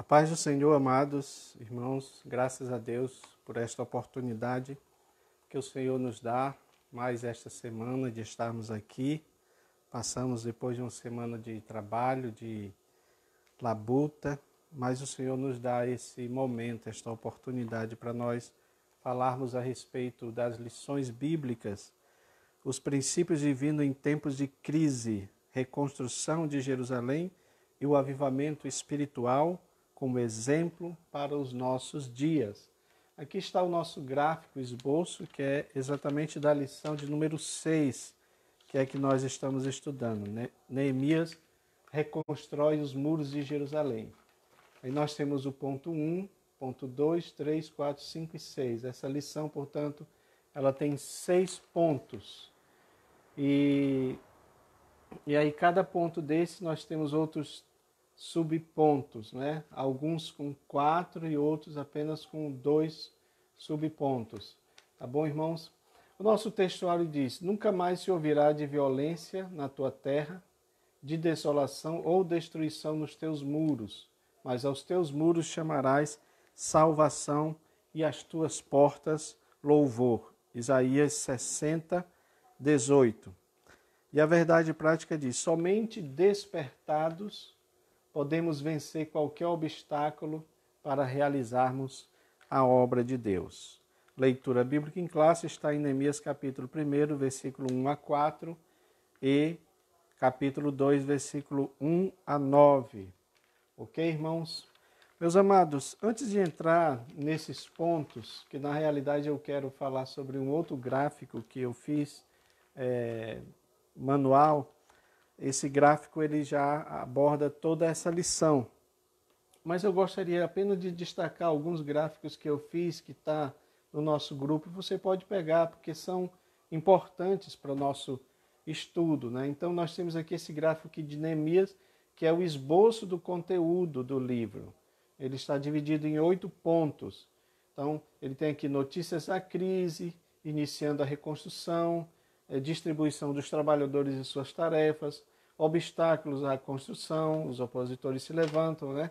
Paz do Senhor, amados irmãos, graças a Deus por esta oportunidade que o Senhor nos dá, mais esta semana de estarmos aqui. Passamos depois de uma semana de trabalho, de labuta, mas o Senhor nos dá esse momento, esta oportunidade para nós falarmos a respeito das lições bíblicas, os princípios divinos em tempos de crise, reconstrução de Jerusalém e o avivamento espiritual como exemplo para os nossos dias. Aqui está o nosso gráfico esboço, que é exatamente da lição de número 6, que é que nós estamos estudando. Neemias reconstrói os muros de Jerusalém. Aí nós temos o ponto 1, ponto 2, 3, 4, 5 e 6. Essa lição, portanto, ela tem 6 pontos. E aí cada ponto desse nós temos outros subpontos, né? Alguns com 4 e outros apenas com 2 subpontos. Tá bom, irmãos? O nosso textuário diz: nunca mais se ouvirá de violência na tua terra, de desolação ou destruição nos teus muros, mas aos teus muros chamarás salvação e às tuas portas louvor. Isaías 60, 18. E a verdade prática diz: somente despertados podemos vencer qualquer obstáculo para realizarmos a obra de Deus. Leitura bíblica em classe está em Neemias capítulo 1, versículo 1 a 4 e capítulo 2, versículo 1 a 9. Ok, irmãos? Meus amados, antes de entrar nesses pontos, que na realidade eu quero falar sobre um outro gráfico que eu fiz, manual. Esse gráfico ele já aborda toda essa lição. Mas eu gostaria apenas de destacar alguns gráficos que eu fiz, que está no nosso grupo. Você pode pegar, porque são importantes para o nosso estudo, né? Então nós temos aqui esse gráfico aqui de Neemias, que é o esboço do conteúdo do livro. Ele está dividido em 8 pontos. Então ele tem aqui notícias da crise, iniciando a reconstrução, distribuição dos trabalhadores e suas tarefas, obstáculos à construção, os opositores se levantam, né?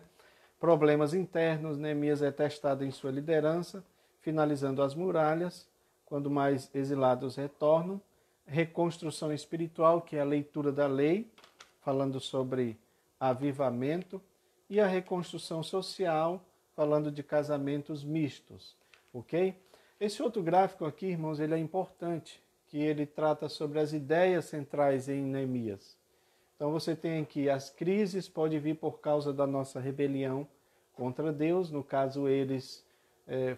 Problemas internos, Neemias é testado em sua liderança, finalizando as muralhas, quando mais exilados retornam, reconstrução espiritual, que é a leitura da lei, falando sobre avivamento, e a reconstrução social, falando de casamentos mistos, ok? Esse outro gráfico aqui, irmãos, ele é importante, que ele trata sobre as ideias centrais em Neemias. Então você tem aqui as crises, pode vir por causa da nossa rebelião contra Deus, no caso eles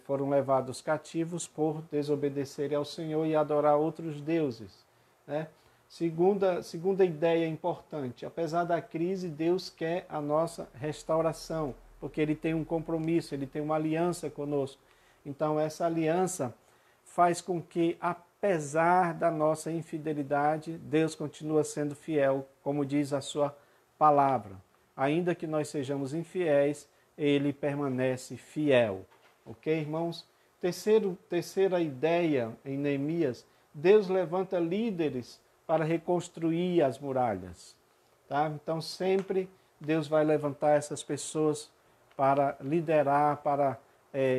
foram levados cativos por desobedecerem ao Senhor e adorar outros deuses, né? Segunda ideia importante, apesar da crise, Deus quer a nossa restauração, porque Ele tem um compromisso, Ele tem uma aliança conosco. Então essa aliança faz com que, apesar da nossa infidelidade, Deus continua sendo fiel, como diz a sua palavra. Ainda que nós sejamos infiéis, Ele permanece fiel. Ok, irmãos? Terceira ideia em Neemias, Deus levanta líderes para reconstruir as muralhas. Tá? Então sempre Deus vai levantar essas pessoas para liderar, para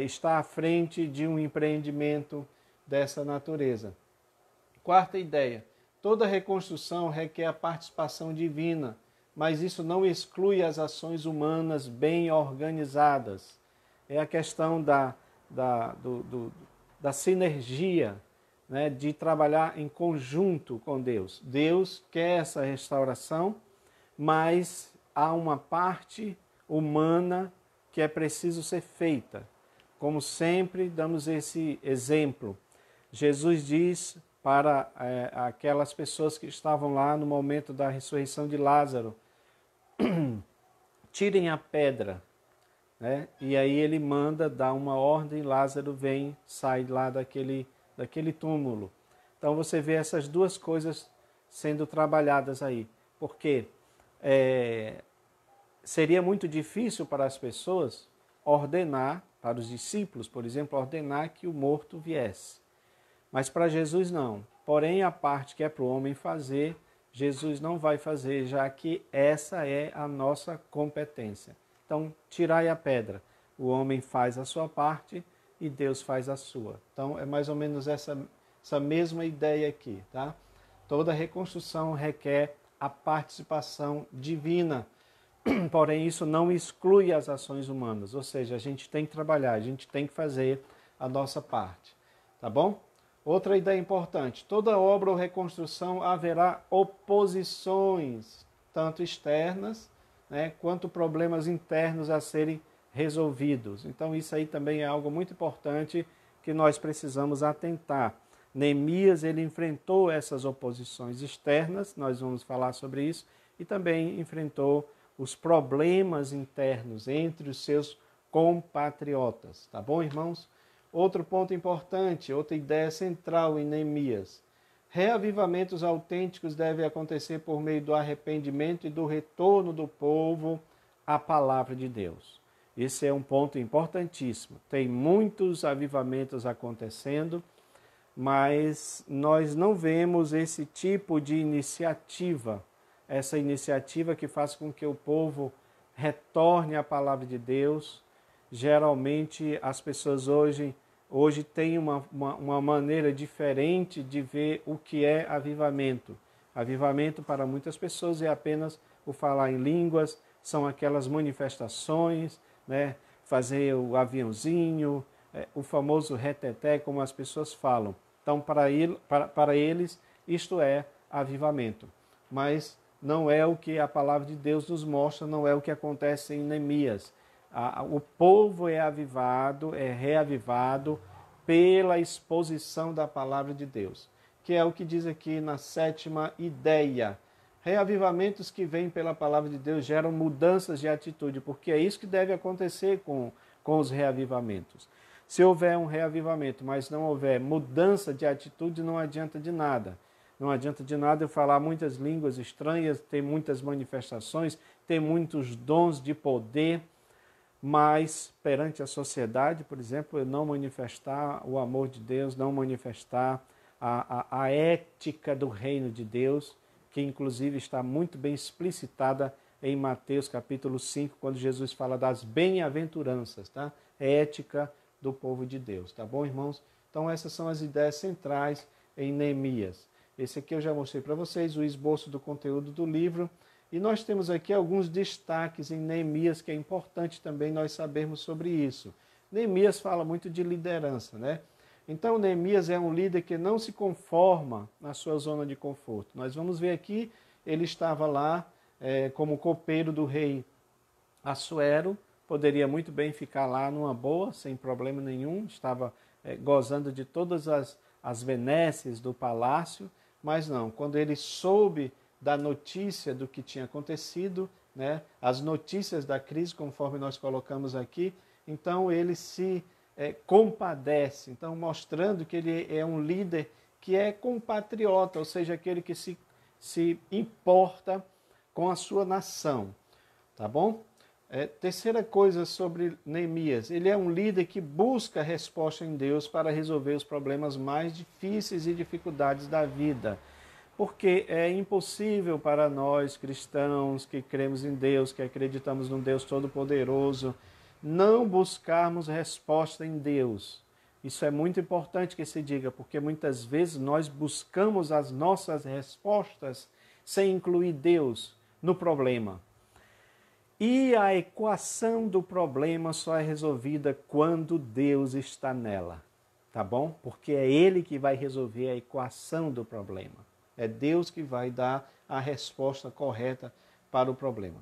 estar à frente de um empreendimento dessa natureza. Quarta ideia, toda reconstrução requer a participação divina, mas isso não exclui as ações humanas bem organizadas. É a questão da sinergia, né, de trabalhar em conjunto com Deus. Deus quer essa restauração, mas há uma parte humana que é preciso ser feita. Como sempre, damos esse exemplo. Jesus diz para aquelas pessoas que estavam lá no momento da ressurreição de Lázaro: tirem a pedra, né? E aí ele manda dar uma ordem, Lázaro vem, sai lá daquele túmulo. Então você vê essas duas coisas sendo trabalhadas aí, porque seria muito difícil para as pessoas ordenar, para os discípulos, por exemplo, ordenar que o morto viesse. Mas para Jesus não. Porém, a parte que é para o homem fazer, Jesus não vai fazer, já que essa é a nossa competência. Então, tirai a pedra. O homem faz a sua parte e Deus faz a sua. Então, é mais ou menos essa mesma ideia aqui, tá? Toda reconstrução requer a participação divina. Porém, isso não exclui as ações humanas. Ou seja, a gente tem que trabalhar, a gente tem que fazer a nossa parte. Tá bom? Outra ideia importante. Toda obra ou reconstrução haverá oposições, tanto externas, né, quanto problemas internos a serem resolvidos. Então, isso aí também é algo muito importante que nós precisamos atentar. Neemias, ele enfrentou essas oposições externas, nós vamos falar sobre isso, e também enfrentou os problemas internos entre os seus compatriotas. Tá bom, irmãos? Outro ponto importante, outra ideia central em Neemias. Reavivamentos autênticos devem acontecer por meio do arrependimento e do retorno do povo à palavra de Deus. Esse é um ponto importantíssimo. Tem muitos avivamentos acontecendo, mas nós não vemos esse tipo de iniciativa, essa iniciativa que faz com que o povo retorne à palavra de Deus. Geralmente as pessoas hoje têm uma maneira diferente de ver o que é avivamento. Avivamento para muitas pessoas é apenas o falar em línguas, são aquelas manifestações, né? Fazer o aviãozinho, o famoso reteté, como as pessoas falam. Então, para eles, isto é avivamento. Mas não é o que a palavra de Deus nos mostra, não é o que acontece em Neemias. O povo é avivado, é reavivado pela exposição da palavra de Deus, que é o que diz aqui na 7ª ideia. Reavivamentos que vêm pela palavra de Deus geram mudanças de atitude, porque é isso que deve acontecer com os reavivamentos. Se houver um reavivamento, mas não houver mudança de atitude, não adianta de nada. Não adianta de nada eu falar muitas línguas estranhas, ter muitas manifestações, ter muitos dons de poder, mas perante a sociedade, por exemplo, eu não manifestar o amor de Deus, não manifestar a ética do reino de Deus, que inclusive está muito bem explicitada em Mateus capítulo 5, quando Jesus fala das bem-aventuranças, tá? Ética do povo de Deus, tá bom, irmãos? Então essas são as ideias centrais em Neemias. Esse aqui eu já mostrei para vocês, o esboço do conteúdo do livro. E nós temos aqui alguns destaques em Neemias, que é importante também nós sabermos sobre isso. Neemias fala muito de liderança, né? Então, Neemias é um líder que não se conforma na sua zona de conforto. Nós vamos ver aqui, ele estava lá como copeiro do rei Assuero, poderia muito bem ficar lá numa boa, sem problema nenhum, estava gozando de todas as benesses do palácio, mas não, quando ele soube da notícia do que tinha acontecido, né, as notícias da crise, conforme nós colocamos aqui, então ele se compadece, então mostrando que ele é um líder que é compatriota, ou seja, aquele que se importa com a sua nação, tá bom? Terceira coisa sobre Neemias, ele é um líder que busca resposta em Deus para resolver os problemas mais difíceis e dificuldades da vida. Porque é impossível para nós cristãos que cremos em Deus, que acreditamos num Deus Todo-Poderoso, não buscarmos resposta em Deus. Isso é muito importante que se diga, porque muitas vezes nós buscamos as nossas respostas sem incluir Deus no problema. E a equação do problema só é resolvida quando Deus está nela, tá bom? Porque é Ele que vai resolver a equação do problema. É Deus que vai dar a resposta correta para o problema.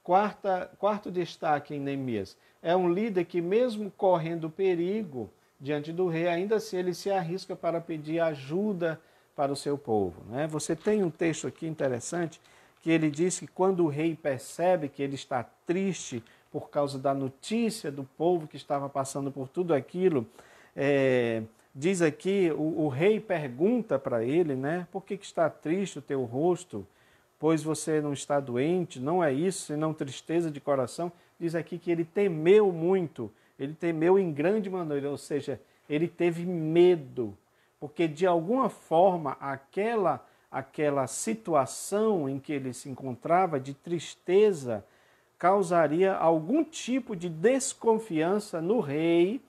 Quarto destaque em Neemias. É um líder que mesmo correndo perigo diante do rei, ainda assim ele se arrisca para pedir ajuda para o seu povo, né? Você tem um texto aqui interessante, que ele diz que quando o rei percebe que ele está triste por causa da notícia do povo que estava passando por tudo aquilo, diz aqui, o rei pergunta para ele, né, por que está triste o teu rosto? Pois você não está doente, não é isso, senão tristeza de coração. Diz aqui que ele temeu muito, ele temeu em grande maneira, ou seja, ele teve medo, porque de alguma forma aquela situação em que ele se encontrava de tristeza causaria algum tipo de desconfiança no rei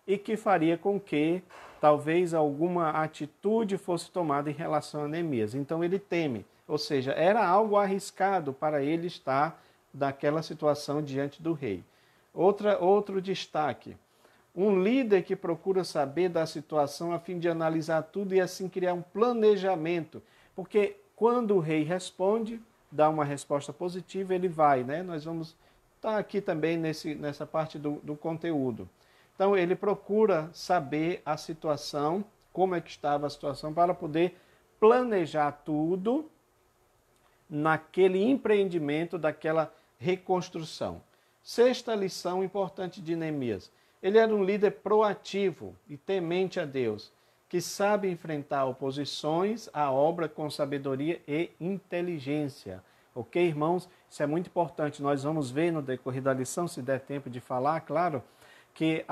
e que faria com que talvez alguma atitude fosse tomada em relação a Neemias. Então ele teme, ou seja, era algo arriscado para ele estar naquela situação diante do rei. Outro destaque, um líder que procura saber da situação a fim de analisar tudo e assim criar um planejamento, porque quando o rei responde, dá uma resposta positiva, ele vai, né? Nós vamos estar aqui também nessa parte do conteúdo. Então ele procura saber a situação, como é que estava a situação, para poder planejar tudo naquele empreendimento, daquela reconstrução. Sexta lição importante de Neemias. Ele era um líder proativo e temente a Deus, que sabe enfrentar oposições à obra com sabedoria e inteligência. Ok, irmãos? Isso é muito importante. Nós vamos ver no decorrer da lição, se der tempo de falar, claro, que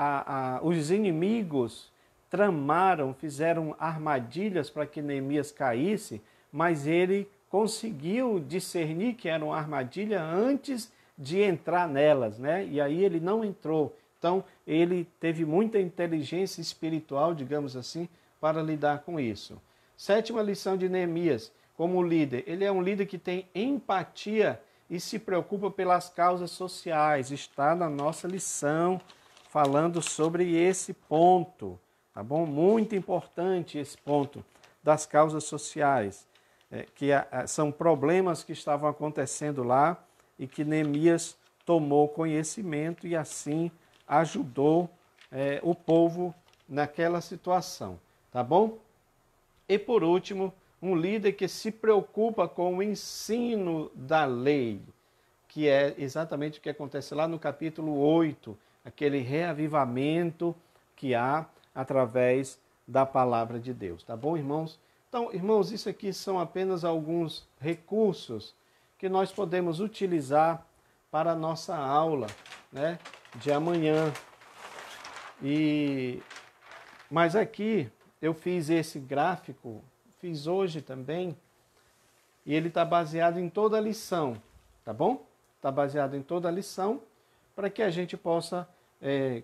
os inimigos tramaram, fizeram armadilhas para que Neemias caísse, mas ele conseguiu discernir que era uma armadilha antes de entrar nelas, né? E aí ele não entrou. Então, ele teve muita inteligência espiritual, digamos assim, para lidar com isso. Sétima lição de Neemias, como líder. Ele é um líder que tem empatia e se preocupa pelas causas sociais. Está na nossa lição falando sobre esse ponto, tá bom? Muito importante esse ponto das causas sociais, que são problemas que estavam acontecendo lá e que Neemias tomou conhecimento e assim ajudou o povo naquela situação, tá bom? E por último, um líder que se preocupa com o ensino da lei, que é exatamente o que acontece lá no capítulo 8, aquele reavivamento que há através da palavra de Deus, tá bom, irmãos? Então, irmãos, isso aqui são apenas alguns recursos que nós podemos utilizar para a nossa aula, né, de amanhã. Mas aqui eu fiz esse gráfico, fiz hoje também, e ele está baseado em toda a lição, tá bom? Está baseado em toda a lição, para que a gente possa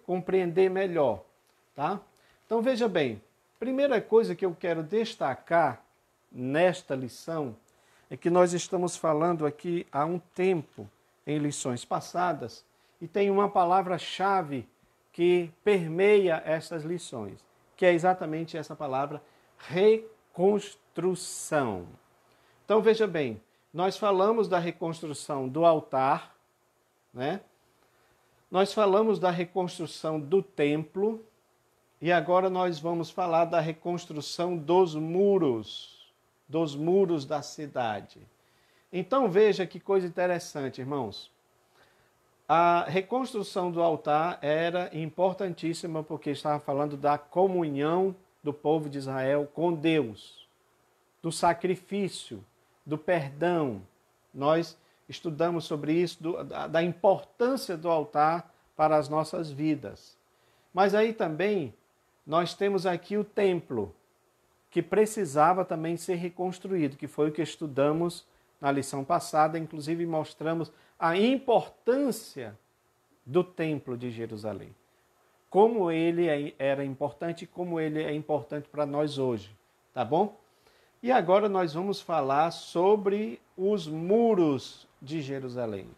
compreender melhor, tá? Então veja bem, primeira coisa que eu quero destacar nesta lição é que nós estamos falando aqui há um tempo, em lições passadas, e tem uma palavra-chave que permeia essas lições, que é exatamente essa palavra, reconstrução. Então veja bem, nós falamos da reconstrução do altar, né? Nós falamos da reconstrução do templo e agora nós vamos falar da reconstrução dos muros da cidade. Então veja que coisa interessante, irmãos. A reconstrução do altar era importantíssima porque estava falando da comunhão do povo de Israel com Deus, do sacrifício, do perdão. Nós estudamos sobre isso, da importância do altar para as nossas vidas. Mas aí também nós temos aqui o templo, que precisava também ser reconstruído, que foi o que estudamos na lição passada, inclusive mostramos a importância do templo de Jerusalém. Como ele era importante e como ele é importante para nós hoje, tá bom? E agora nós vamos falar sobre os muros de Jerusalém.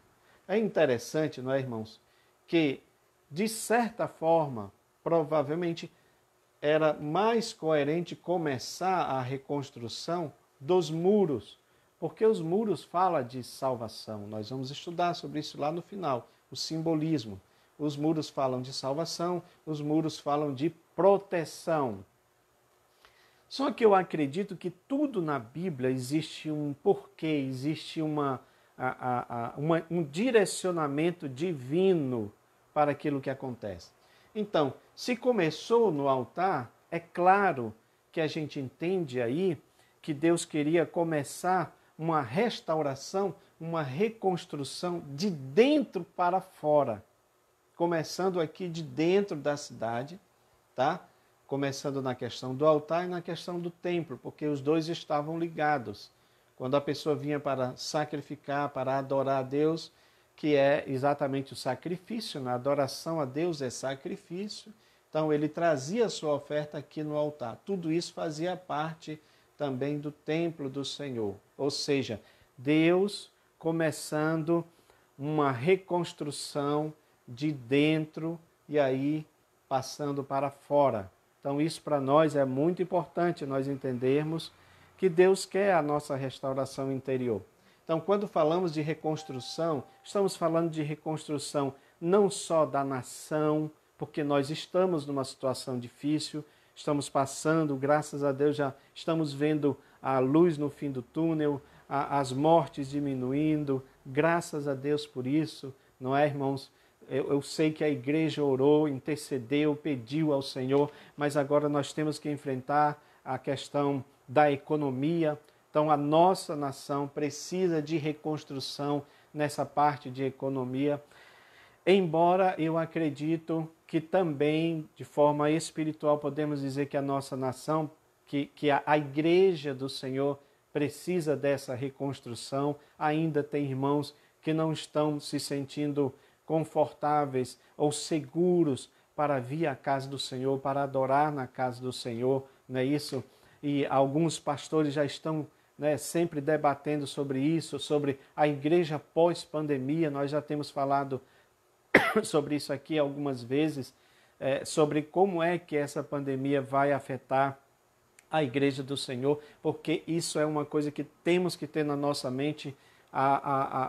É interessante, não é, irmãos, que, de certa forma, provavelmente era mais coerente começar a reconstrução dos muros, porque os muros falam de salvação. Nós vamos estudar sobre isso lá no final, o simbolismo. Os muros falam de salvação, os muros falam de proteção. Só que eu acredito que tudo na Bíblia existe um porquê, existe um direcionamento divino para aquilo que acontece. Então, se começou no altar, é claro que a gente entende aí que Deus queria começar uma restauração, uma reconstrução de dentro para fora. Começando aqui de dentro da cidade, tá? Começando na questão do altar e na questão do templo, porque os dois estavam ligados. Quando a pessoa vinha para sacrificar, para adorar a Deus, que é exatamente o sacrifício, na adoração a Deus é sacrifício. Então ele trazia a sua oferta aqui no altar. Tudo isso fazia parte também do templo do Senhor. Ou seja, Deus começando uma reconstrução de dentro e aí passando para fora. Então isso para nós é muito importante, nós entendermos que Deus quer a nossa restauração interior. Então, quando falamos de reconstrução, estamos falando de reconstrução não só da nação, porque nós estamos numa situação difícil, estamos passando, graças a Deus, já estamos vendo a luz no fim do túnel, as mortes diminuindo, graças a Deus por isso, não é, irmãos? Eu sei que a igreja orou, intercedeu, pediu ao Senhor, mas agora nós temos que enfrentar a questão da economia. Então, a nossa nação precisa de reconstrução nessa parte de economia. Embora eu acredito que também, de forma espiritual, podemos dizer que a nossa nação, que a igreja do Senhor precisa dessa reconstrução. Ainda tem irmãos que não estão se sentindo confortáveis ou seguros para vir à casa do Senhor, para adorar na casa do Senhor, não é isso? E alguns pastores já estão sempre debatendo sobre isso, sobre a igreja pós-pandemia. Nós já temos falado sobre isso aqui algumas vezes, sobre como é que essa pandemia vai afetar a igreja do Senhor, porque isso é uma coisa que temos que ter na nossa mente.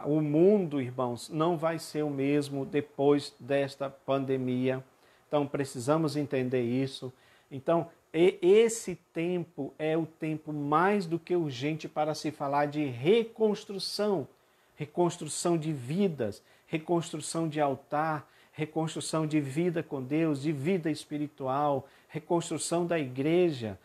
O mundo, irmãos, não vai ser o mesmo depois desta pandemia. Então precisamos entender isso. Então, esse tempo é o tempo mais do que urgente para se falar de reconstrução, reconstrução de vidas, reconstrução de altar, reconstrução de vida com Deus, de vida espiritual, reconstrução da igreja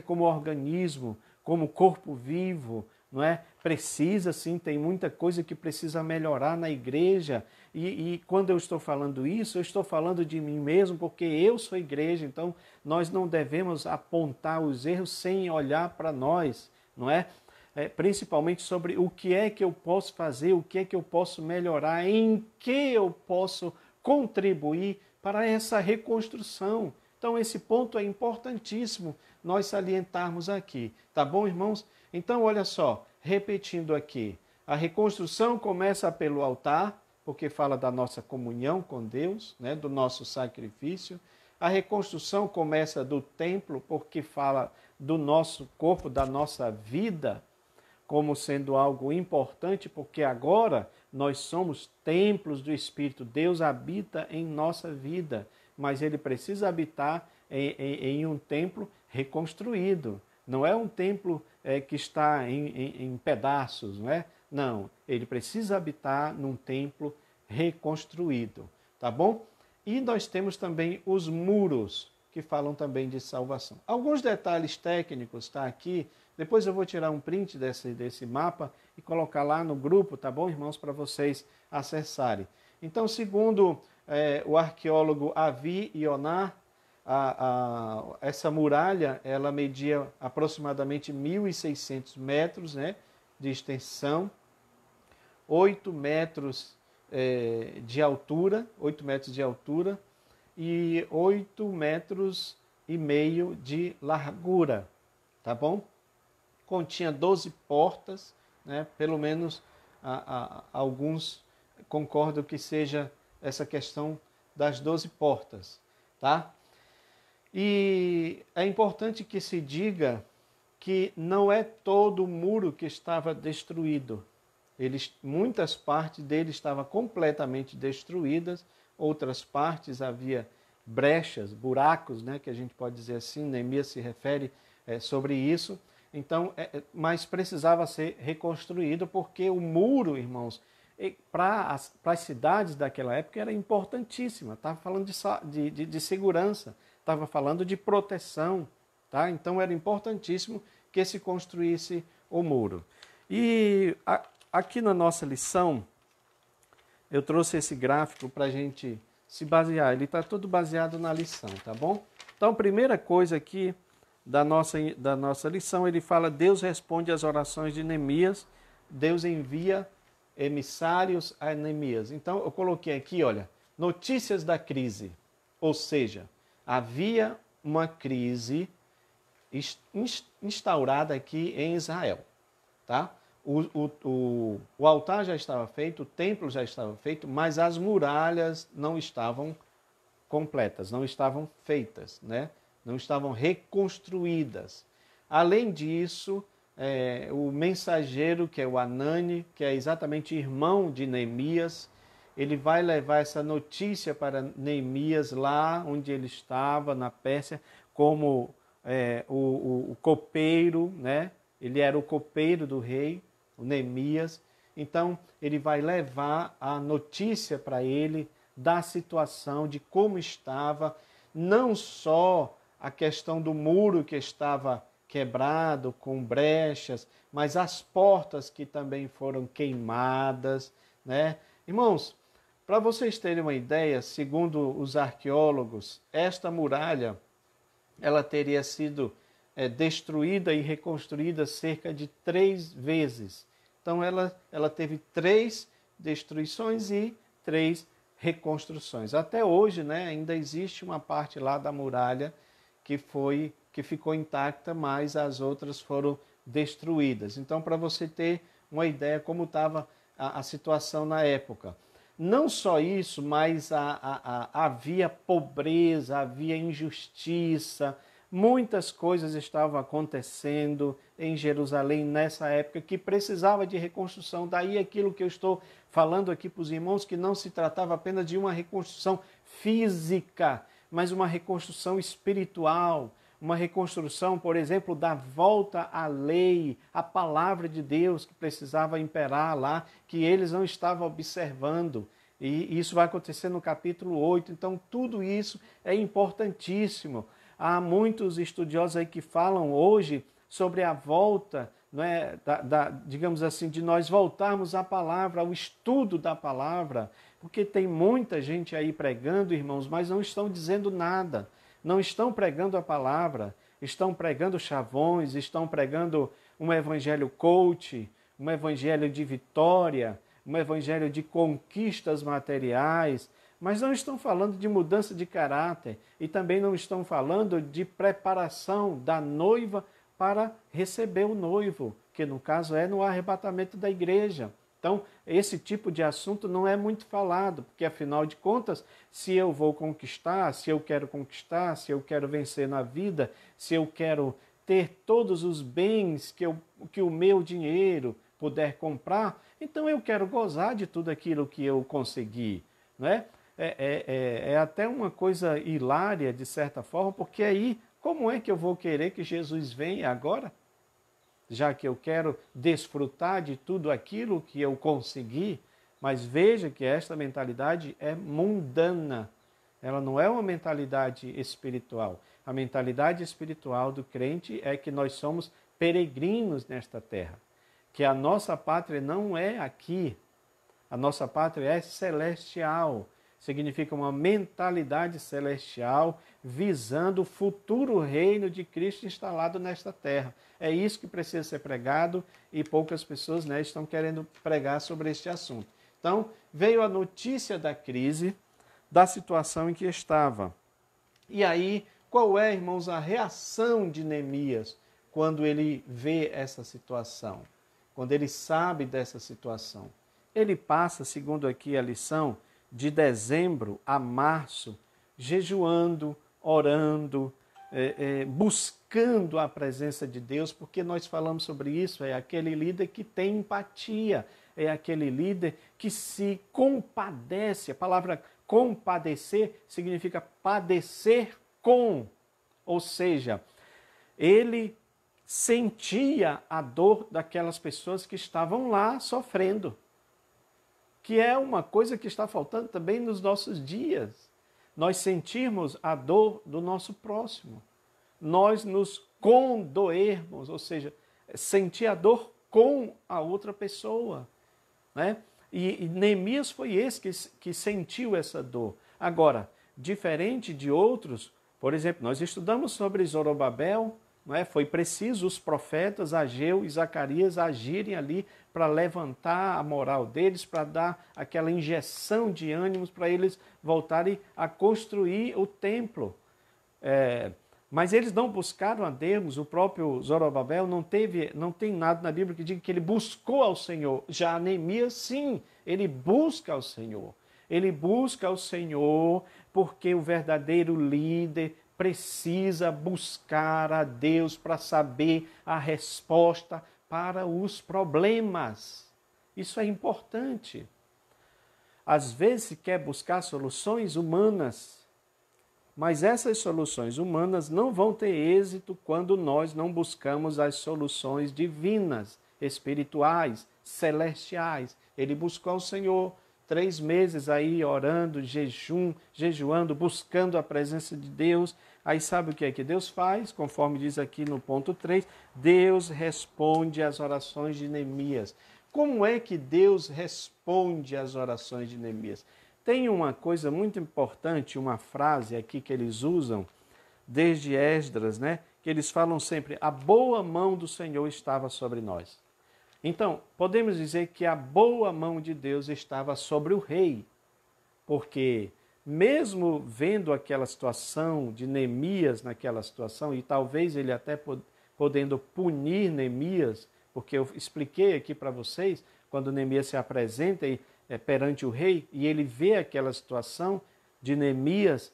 como organismo, como corpo vivo, não é? Precisa sim, tem muita coisa que precisa melhorar na igreja. E quando eu estou falando isso, eu estou falando de mim mesmo, porque eu sou igreja, então nós não devemos apontar os erros sem olhar para nós, não é? Principalmente sobre o que é que eu posso fazer, o que é que eu posso melhorar, em que eu posso contribuir para essa reconstrução. Então esse ponto é importantíssimo nós salientarmos aqui, tá bom, irmãos? Então olha só, repetindo aqui, a reconstrução começa pelo altar, porque fala da nossa comunhão com Deus, né, do nosso sacrifício. A reconstrução começa do templo, porque fala do nosso corpo, da nossa vida, como sendo algo importante, porque agora nós somos templos do Espírito. Deus habita em nossa vida, mas Ele precisa habitar em um templo reconstruído. Não é um templo que está em pedaços, não é? Não, ele precisa habitar num templo reconstruído, tá bom? E nós temos também os muros, que falam também de salvação. Alguns detalhes técnicos tá aqui, depois eu vou tirar um print desse mapa e colocar lá no grupo, tá bom, irmãos, para vocês acessarem. Então, segundo o arqueólogo Avi Ionar, essa muralha ela media aproximadamente 1.600 metros, né, de extensão, 8 metros de altura, 8 metros de altura e 8 metros e meio de largura, tá bom? Continha 12 portas, né, pelo menos alguns concordam que seja essa questão das 12 portas, tá? E é importante que se diga que não é todo o muro que estava destruído. Muitas partes dele estavam completamente destruídas, outras partes havia brechas, buracos, né, que a gente pode dizer assim, Neemias se refere sobre isso. Então, mas precisava ser reconstruído, porque o muro, irmãos, para as cidades daquela época era importantíssima. Estava falando de segurança, estava falando de proteção, tá? Então era importantíssimo que se construísse o muro. E aqui na nossa lição, eu trouxe esse gráfico para a gente se basear. Ele está todo baseado na lição, tá bom? Então, a primeira coisa aqui da nossa lição, ele fala: Deus responde às orações de Neemias, Deus envia emissários a Neemias. Então eu coloquei aqui, olha, notícias da crise. Ou seja, havia uma crise instaurada aqui em Israel. Tá? O altar já estava feito, o templo já estava feito, mas as muralhas não estavam completas, não estavam feitas, né? Não estavam reconstruídas. Além disso, o mensageiro, que é o Anani, que é exatamente irmão de Neemias, ele vai levar essa notícia para Neemias lá onde ele estava, na Pérsia, como o copeiro, né? Ele era o copeiro do rei, o Neemias. Então, ele vai levar a notícia para ele da situação, de como estava, não só a questão do muro que estava quebrado, com brechas, mas as portas que também foram queimadas, né? Irmãos, para vocês terem uma ideia, segundo os arqueólogos, esta muralha, ela teria sido destruída e reconstruída cerca de 3 vezes. Então ela teve 3 destruições e 3 reconstruções. Até hoje, né, ainda existe uma parte lá da muralha que ficou intacta, mas as outras foram destruídas. Então, para você ter uma ideia como estava a situação na época. Não só isso, mas havia pobreza, havia injustiça, muitas coisas estavam acontecendo em Jerusalém nessa época que precisava de reconstrução. Daí aquilo que eu estou falando aqui para os irmãos, que não se tratava apenas de uma reconstrução física, mas uma reconstrução espiritual, uma reconstrução, por exemplo, da volta à lei, à palavra de Deus que precisava imperar lá, que eles não estavam observando. E isso vai acontecer no capítulo 8. Então, tudo isso é importantíssimo. Há muitos estudiosos aí que falam hoje sobre a volta, não é, digamos assim, de nós voltarmos à palavra, ao estudo da palavra, porque tem muita gente aí pregando, irmãos, mas não estão dizendo nada, não estão pregando a palavra, estão pregando chavões, estão pregando um evangelho coach, um evangelho de vitória, um evangelho de conquistas materiais, mas não estão falando de mudança de caráter e também não estão falando de preparação da noiva para receber o noivo, que no caso é no arrebatamento da igreja. Então, esse tipo de assunto não é muito falado, porque afinal de contas, se eu vou conquistar, se eu quero vencer na vida, se eu quero ter todos os bens que o meu dinheiro puder comprar, então eu quero gozar de tudo aquilo que eu consegui, não é? É até uma coisa hilária, de certa forma, porque aí, como é que eu vou querer que Jesus venha agora? Já que eu quero desfrutar de tudo aquilo que eu consegui, mas veja que esta mentalidade é mundana, ela não é uma mentalidade espiritual. A mentalidade espiritual do crente é que nós somos peregrinos nesta terra, que a nossa pátria não é aqui, a nossa pátria é celestial. Significa uma mentalidade celestial visando o futuro reino de Cristo instalado nesta terra. É isso que precisa ser pregado e poucas pessoas, né, estão querendo pregar sobre este assunto. Então, veio a notícia da crise, da situação em que estava. E aí, qual é, irmãos, a reação de Neemias quando ele vê essa situação? Quando ele sabe dessa situação? Ele passa, segundo aqui a lição, de dezembro a março, jejuando, orando, buscando a presença de Deus, porque nós falamos sobre isso, é aquele líder que tem empatia, é aquele líder que se compadece. A palavra compadecer significa padecer com, ou seja, ele sentia a dor daquelas pessoas que estavam lá sofrendo, que é uma coisa que está faltando também nos nossos dias. Nós sentirmos a dor do nosso próximo. Nós nos condoermos, ou seja, sentir a dor com a outra pessoa, né? E Neemias foi esse que sentiu essa dor. Agora, diferente de outros, por exemplo, nós estudamos sobre Zorobabel, não é? Foi preciso os profetas Ageu e Zacarias agirem ali para levantar a moral deles, para dar aquela injeção de ânimos para eles voltarem a construir o templo. Mas eles não buscaram a Deus. O próprio Zorobabel não tem nada na Bíblia que diga que ele buscou ao Senhor. Já Neemias, sim, ele busca ao Senhor. Ele busca ao Senhor porque o verdadeiro líder precisa buscar a Deus para saber a resposta para os problemas. Isso é importante. Às vezes se quer buscar soluções humanas, mas essas soluções humanas não vão ter êxito quando nós não buscamos as soluções divinas, espirituais, celestiais. Ele buscou o Senhor 3 meses aí orando, jejuando, buscando a presença de Deus. Aí sabe o que é que Deus faz? Conforme diz aqui no ponto 3, Deus responde às orações de Neemias. Como é que Deus responde às orações de Neemias? Tem uma coisa muito importante, uma frase aqui que eles usam, desde Esdras, né? Que eles falam sempre, a boa mão do Senhor estava sobre nós. Então, podemos dizer que a boa mão de Deus estava sobre o rei, porque mesmo vendo aquela situação de Neemias naquela situação, e talvez ele até podendo punir Neemias, porque eu expliquei aqui para vocês, quando Neemias se apresenta perante o rei, e ele vê aquela situação de Neemias,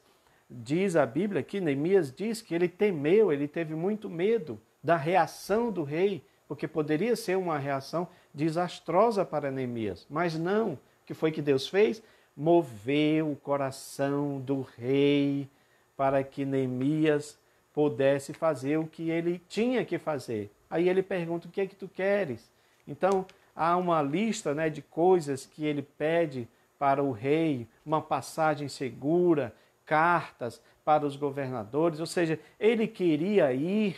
diz a Bíblia que Neemias diz que ele temeu, ele teve muito medo da reação do rei, porque poderia ser uma reação desastrosa para Neemias. Mas não, o que foi que Deus fez? Moveu o coração do rei para que Neemias pudesse fazer o que ele tinha que fazer. Aí ele pergunta, o que é que tu queres? Então, há uma lista, né, de coisas que ele pede para o rei, uma passagem segura, cartas para os governadores, ou seja, ele queria ir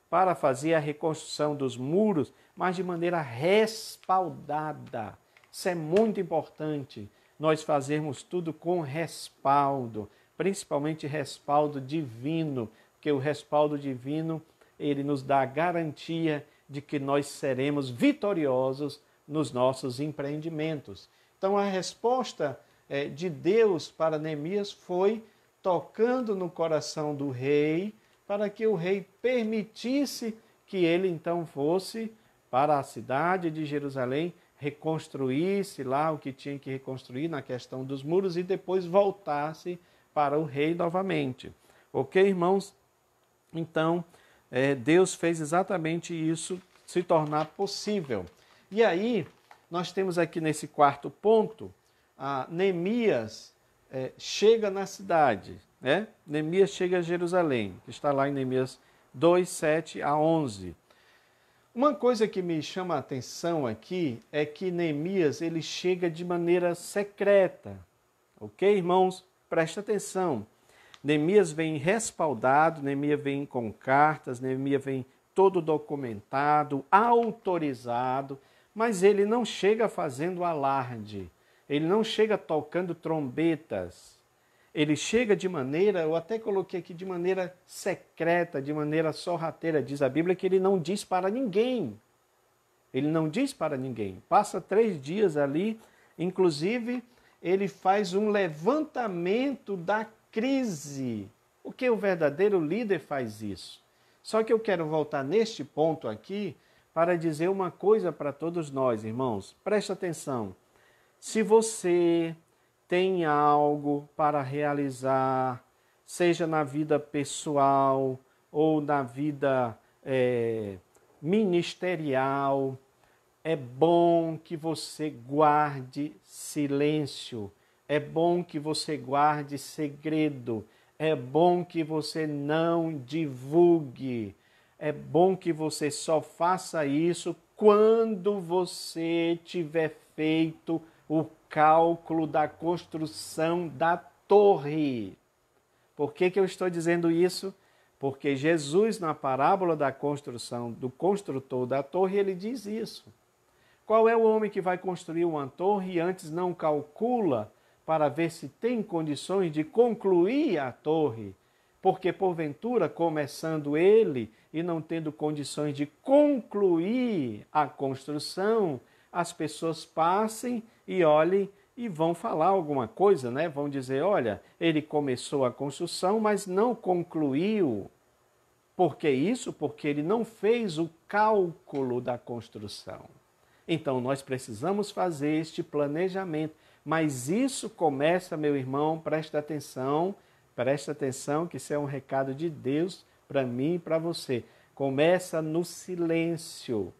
para fazer a reconstrução dos muros, mas de maneira respaldada. Isso é muito importante, nós fazermos tudo com respaldo, principalmente respaldo divino, porque o respaldo divino, ele nos dá a garantia de que nós seremos vitoriosos nos nossos empreendimentos. Então a resposta de Deus para Neemias foi tocando no coração do rei, para que o rei permitisse que ele então fosse para a cidade de Jerusalém, reconstruísse lá o que tinha que reconstruir na questão dos muros e depois voltasse para o rei novamente. Ok, irmãos? Então, Deus fez exatamente isso se tornar possível. E aí, nós temos aqui nesse quarto ponto, Neemias chega na cidade, né? Neemias chega a Jerusalém, que está lá em Neemias 2, 7 a 11. Uma coisa que me chama a atenção aqui é que Neemias ele chega de maneira secreta. Ok, irmãos? Presta atenção. Neemias vem respaldado, Neemias vem com cartas, Neemias vem todo documentado, autorizado, mas ele não chega fazendo alarde, ele não chega tocando trombetas, ele chega de maneira, eu até coloquei aqui, de maneira secreta, de maneira sorrateira. Diz a Bíblia que ele não diz para ninguém. Ele não diz para ninguém. Passa 3 dias ali, inclusive ele faz um levantamento da crise. Porque o verdadeiro líder faz isso. Só que eu quero voltar neste ponto aqui para dizer uma coisa para todos nós, irmãos. Presta atenção. Se você tem algo para realizar, seja na vida pessoal ou na vida ministerial, é bom que você guarde silêncio, é bom que você guarde segredo, é bom que você não divulgue, é bom que você só faça isso quando você tiver feito o cálculo da construção da torre. Por que eu estou dizendo isso? Porque Jesus, na parábola da construção, do construtor da torre, ele diz isso. Qual é o homem que vai construir uma torre e antes não calcula para ver se tem condições de concluir a torre? porque porventura, começando ele e não tendo condições de concluir a construção, as pessoas passem e olhem e vão falar alguma coisa, né? Vão dizer, olha, ele começou a construção, mas não concluiu. Por que isso? Porque ele não fez o cálculo da construção. Então, nós precisamos fazer este planejamento. Mas isso começa, meu irmão, presta atenção, que isso é um recado de Deus para mim e para você. Começa no silêncio.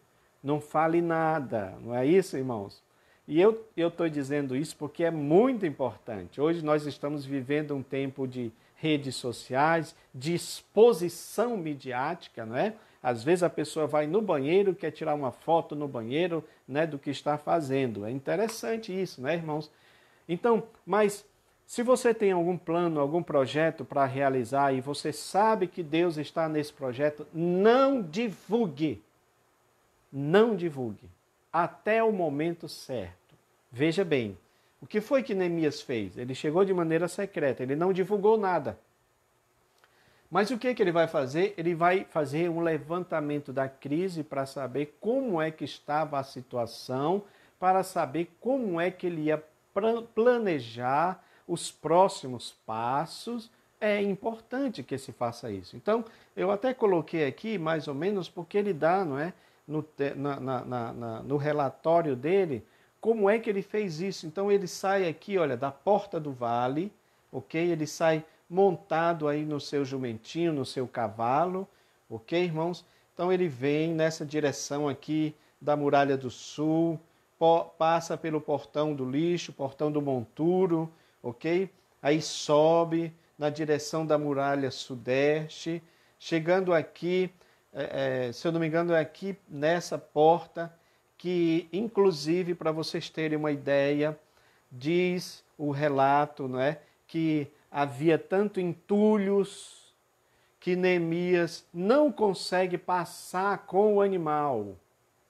Não fale nada, não é isso, irmãos? E eu estou dizendo isso porque é muito importante. Hoje nós estamos vivendo um tempo de redes sociais, de exposição midiática, não é? Às vezes a pessoa vai no banheiro, quer tirar uma foto no banheiro, né, do que está fazendo. É interessante isso, né, irmãos? Então, mas se você tem algum plano, algum projeto para realizar e você sabe que Deus está nesse projeto, não divulgue. Não divulgue. Até o momento certo. Veja bem, o que foi que Neemias fez? Ele chegou de maneira secreta, ele não divulgou nada. Mas o que ele vai fazer? Ele vai fazer um levantamento da crise para saber como é que estava a situação, para saber como é que ele ia planejar os próximos passos. É importante que se faça isso. Então, eu até coloquei aqui, mais ou menos, porque ele dá, não é, no relatório dele, como é que ele fez isso. Então, ele sai aqui, olha, da porta do vale, ok? Ele sai montado aí no seu jumentinho, no seu cavalo, ok, irmãos? Então ele vem nessa direção aqui da Muralha do Sul, passa pelo portão do lixo, portão do monturo, ok? Aí sobe na direção da Muralha Sudeste, chegando aqui, se eu não me engano, é aqui nessa porta, que inclusive, para vocês terem uma ideia, diz o relato, não é, que havia tanto entulhos que Neemias não consegue passar com o animal.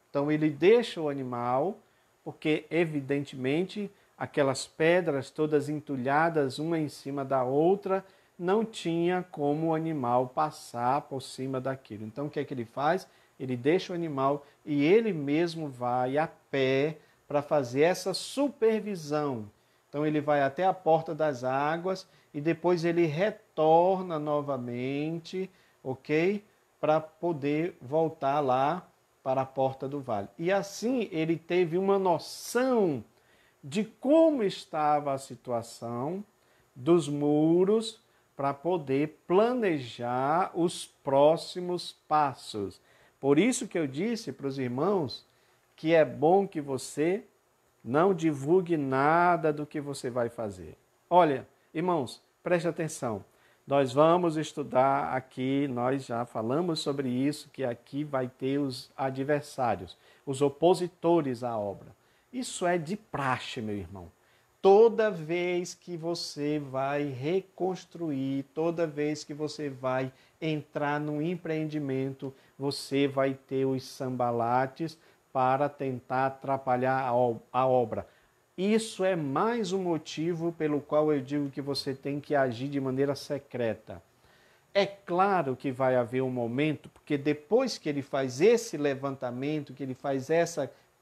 Então ele deixa o animal, porque evidentemente aquelas pedras todas entulhadas uma em cima da outra, não tinha como o animal passar por cima daquilo. Então o que é que ele faz? Ele deixa o animal e ele mesmo vai a pé para fazer essa supervisão. Então ele vai até a porta das águas e depois ele retorna novamente, ok? Para poder voltar lá para a porta do vale. E assim ele teve uma noção de como estava a situação dos muros para poder planejar os próximos passos. Por isso que eu disse para os irmãos que é bom que você não divulgue nada do que você vai fazer. Olha, irmãos, preste atenção. Nós vamos estudar aqui, nós já falamos sobre isso, que aqui vai ter os adversários, os opositores à obra. Isso é de praxe, meu irmão. Toda vez que você vai reconstruir, toda vez que você vai entrar num empreendimento, você vai ter os sambalates para tentar atrapalhar a obra. Isso é mais um motivo pelo qual eu digo que você tem que agir de maneira secreta. É claro que vai haver um momento, porque depois que ele faz esse levantamento, que ele faz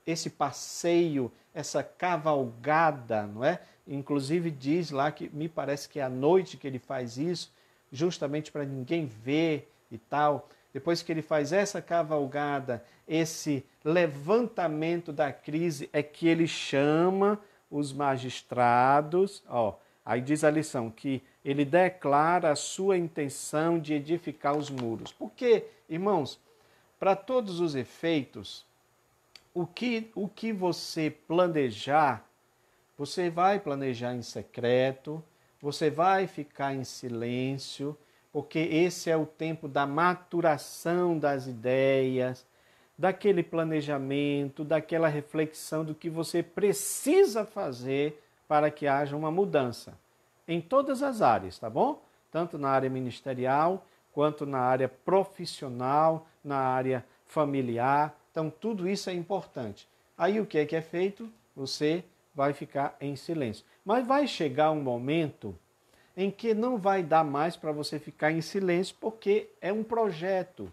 esse passeio, essa cavalgada, não é? Inclusive diz lá que me parece que é à noite que ele faz isso, justamente para ninguém ver e tal. Depois que ele faz essa cavalgada, esse levantamento da crise, é que ele chama os magistrados. Aí diz a lição que ele declara a sua intenção de edificar os muros. Porque, irmãos, para todos os efeitos, o que você planejar, você vai planejar em secreto, você vai ficar em silêncio, porque esse é o tempo da maturação das ideias, daquele planejamento, daquela reflexão do que você precisa fazer para que haja uma mudança. Em todas as áreas, tá bom? Tanto na área ministerial, quanto na área profissional, na área familiar. Então, tudo isso é importante. Aí, o que é feito? Você vai ficar em silêncio. Mas vai chegar um momento em que não vai dar mais para você ficar em silêncio, porque é um projeto.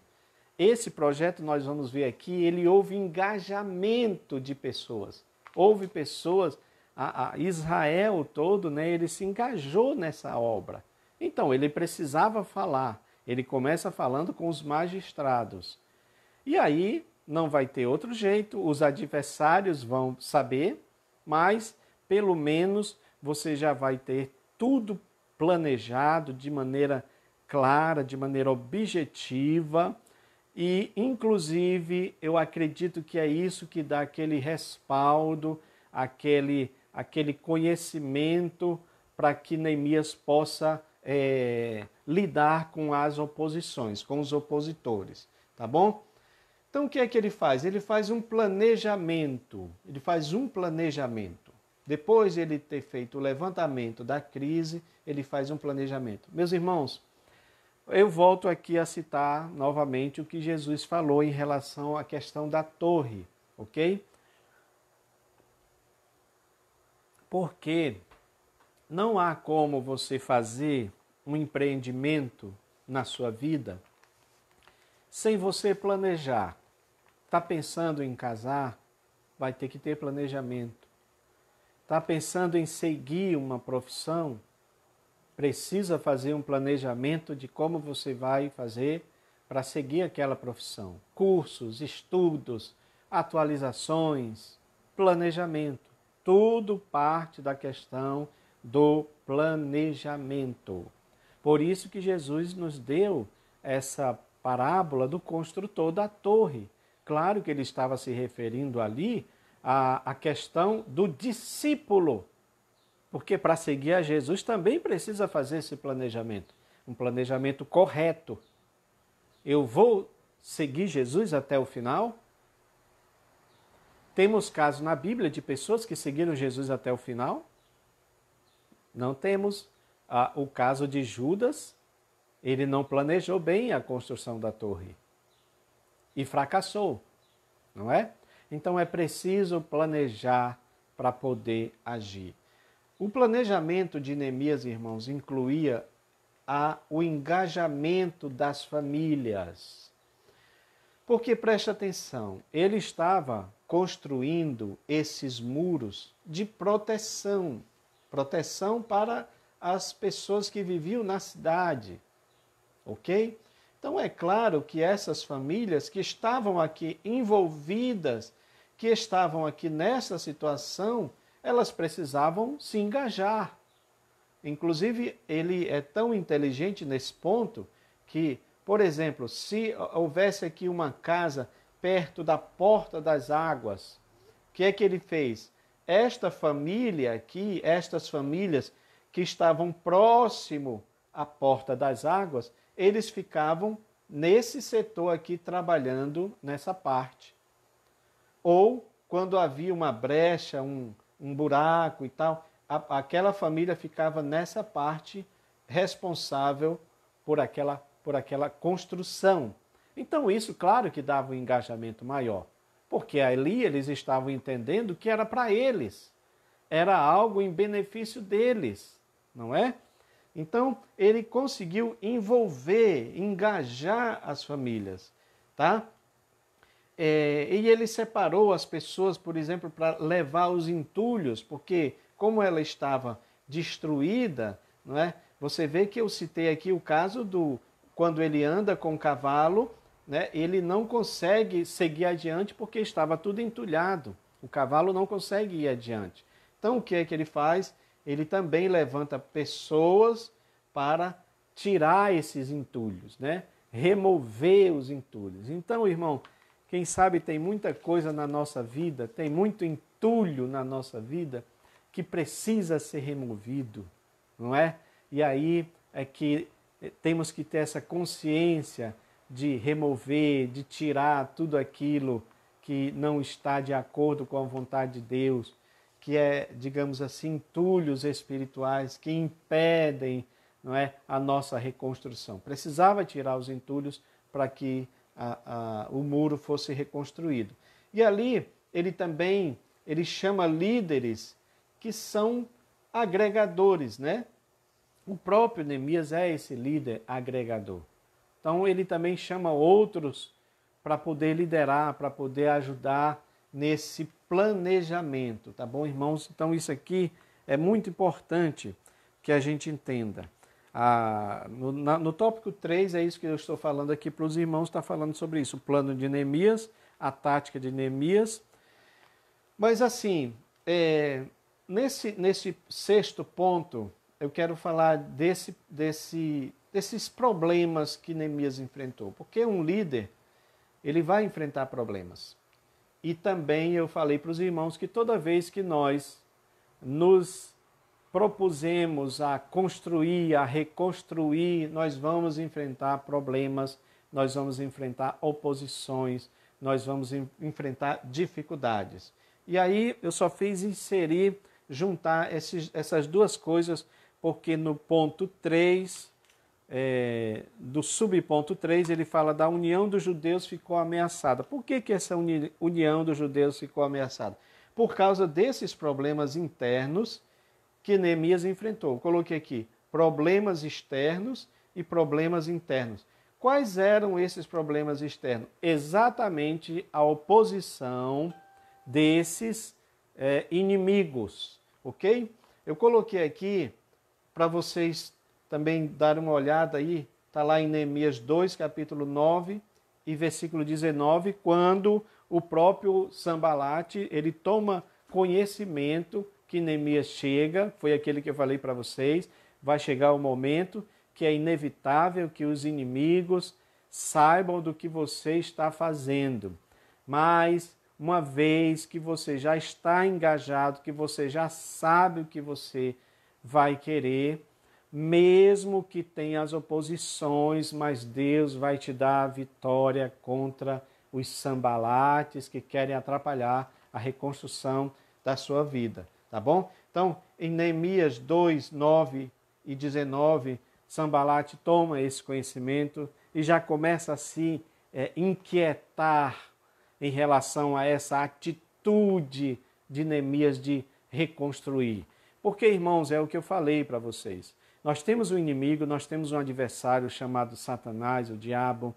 Esse projeto, nós vamos ver aqui, ele houve engajamento de pessoas. Houve pessoas, a Israel todo, né, ele se engajou nessa obra. Então, ele precisava falar. Ele começa falando com os magistrados. E aí, não vai ter outro jeito, os adversários vão saber, mas, pelo menos, você já vai ter tudo planejado de maneira clara, de maneira objetiva, e, inclusive, eu acredito que é isso que dá aquele respaldo, aquele conhecimento para que Neemias possa lidar com as oposições, com os opositores, tá bom? Então, o que é que ele faz? Ele faz um planejamento, Depois de ele ter feito o levantamento da crise, ele faz um planejamento. Meus irmãos, eu volto aqui a citar novamente o que Jesus falou em relação à questão da torre, ok? Porque não há como você fazer um empreendimento na sua vida sem você planejar. Está pensando em casar? Vai ter que ter planejamento. Está pensando em seguir uma profissão? Precisa fazer um planejamento de como você vai fazer para seguir aquela profissão. Cursos, estudos, atualizações, planejamento. Tudo parte da questão do planejamento. Por isso que Jesus nos deu essa parábola do construtor da torre. Claro que ele estava se referindo ali à questão do discípulo. Porque para seguir a Jesus também precisa fazer esse planejamento. Um planejamento correto. Eu vou seguir Jesus até o final? Temos casos na Bíblia de pessoas que seguiram Jesus até o final? Não temos o caso de Judas. Ele não planejou bem a construção da torre. E fracassou, não é? Então é preciso planejar para poder agir. O planejamento de Neemias, irmãos, incluía o engajamento das famílias. Porque, preste atenção, ele estava construindo esses muros de proteção. Proteção para as pessoas que viviam na cidade. Ok? Então é claro que essas famílias que estavam aqui envolvidas, que estavam aqui nessa situação, elas precisavam se engajar. Inclusive, ele é tão inteligente nesse ponto que, por exemplo, se houvesse aqui uma casa perto da porta das águas, o que é que ele fez? Esta família aqui, estas famílias que estavam próximo à porta das águas, eles ficavam nesse setor aqui trabalhando nessa parte. Ou quando havia uma brecha, um buraco e tal, aquela família ficava nessa parte responsável por aquela construção. Então isso, claro que dava um engajamento maior, porque ali eles estavam entendendo que era para eles, era algo em benefício deles, não é? Então ele conseguiu envolver, engajar as famílias, tá? E ele separou as pessoas, por exemplo, para levar os entulhos, porque como ela estava destruída, não é? Você vê que eu citei aqui o caso do quando ele anda com o cavalo, né? Ele não consegue seguir adiante porque estava tudo entulhado. O cavalo não consegue ir adiante. Então o que é que ele faz? Ele também levanta pessoas para tirar esses entulhos, né? Remover os entulhos. Então, irmão, quem sabe tem muita coisa na nossa vida, tem muito entulho na nossa vida que precisa ser removido, não é? E aí é que temos que ter essa consciência de remover, de tirar tudo aquilo que não está de acordo com a vontade de Deus, que é, digamos assim, entulhos espirituais que impedem, não é, a nossa reconstrução. Precisava tirar os entulhos para que o muro fosse reconstruído. E ali ele chama líderes que são agregadores, né? O próprio Neemias é esse líder agregador. Então ele também chama outros para poder liderar, para poder ajudar nesse planejamento, tá bom, irmãos? Então isso aqui é muito importante que a gente entenda. No tópico 3, é isso que eu estou falando aqui para os irmãos, está falando sobre isso, o plano de Neemias, a tática de Neemias. Mas assim, nesse sexto ponto, eu quero falar desses problemas que Neemias enfrentou. Porque um líder, ele vai enfrentar problemas. E também eu falei para os irmãos que toda vez que nós nos propusemos a construir, a reconstruir, nós vamos enfrentar problemas, nós vamos enfrentar oposições, nós vamos enfrentar dificuldades. E aí eu só fiz inserir, juntar essas duas coisas, porque no ponto 3, do subponto 3, ele fala da união dos judeus ficou ameaçada. Por que essa união dos judeus ficou ameaçada? Por causa desses problemas internos que Neemias enfrentou. Eu coloquei aqui problemas externos e problemas internos. Quais eram esses problemas externos? Exatamente a oposição desses inimigos, ok? Eu coloquei aqui para vocês também darem uma olhada aí, está lá em Neemias 2, capítulo 9 e versículo 19, quando o próprio Sanbalate, ele toma conhecimento que Neemias chega, foi aquele que eu falei para vocês, vai chegar o momento que é inevitável que os inimigos saibam do que você está fazendo. Mas, uma vez que você já está engajado, que você já sabe o que você vai querer, mesmo que tenha as oposições, mas Deus vai te dar a vitória contra os Sanbalates que querem atrapalhar a reconstrução da sua vida, tá bom? Então, em Neemias 2, 9 e 19, Sanbalate toma esse conhecimento e já começa a se inquietar em relação a essa atitude de Neemias de reconstruir. Porque, irmãos, é o que eu falei para vocês. Nós temos um inimigo, nós temos um adversário chamado Satanás, o diabo.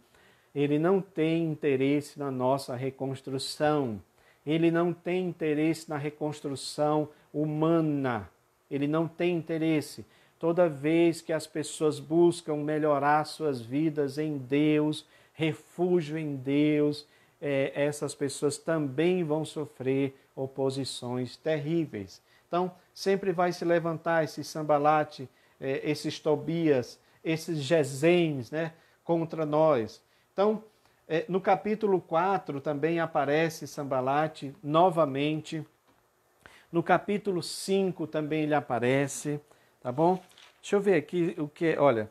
Ele não tem interesse na nossa reconstrução. Ele não tem interesse na reconstrução humana. Ele não tem interesse. Toda vez que as pessoas buscam melhorar suas vidas em Deus, refúgio em Deus, essas pessoas também vão sofrer oposições terríveis. Então, sempre vai se levantar esse Sanbalate, esses Tobias, esses Gesens, né, contra nós. Então, no capítulo 4 também aparece Sanbalate novamente. No capítulo 5 também ele aparece, tá bom? Deixa eu ver aqui o que, olha,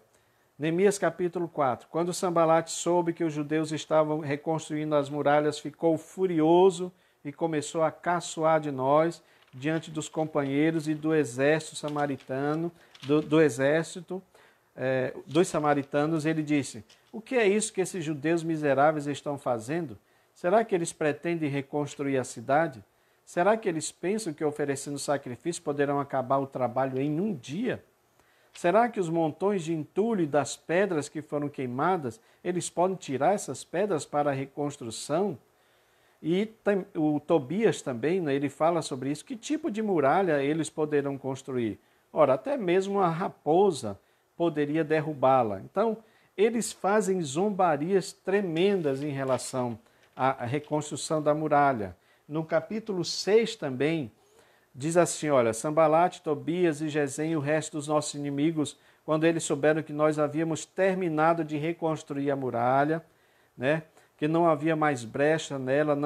Neemias capítulo 4. Quando Sanbalate soube que os judeus estavam reconstruindo as muralhas, ficou furioso e começou a caçoar de nós diante dos companheiros e do exército samaritano, dos samaritanos. Ele disse: o que é isso que esses judeus miseráveis estão fazendo? Será que eles pretendem reconstruir a cidade? Será que eles pensam que oferecendo sacrifício poderão acabar o trabalho em um dia? Será que os montões de entulho e das pedras que foram queimadas, eles podem tirar essas pedras para a reconstrução? E o Tobias também, né, ele fala sobre isso. Que tipo de muralha eles poderão construir? Ora, até mesmo a raposa poderia derrubá-la. Então, eles fazem zombarias tremendas em relação à reconstrução da muralha. No capítulo 6 também, diz assim, olha, Sanbalate, Tobias e Gesem e o resto dos nossos inimigos, quando eles souberam que nós havíamos terminado de reconstruir a muralha, né, que não havia mais brecha nela,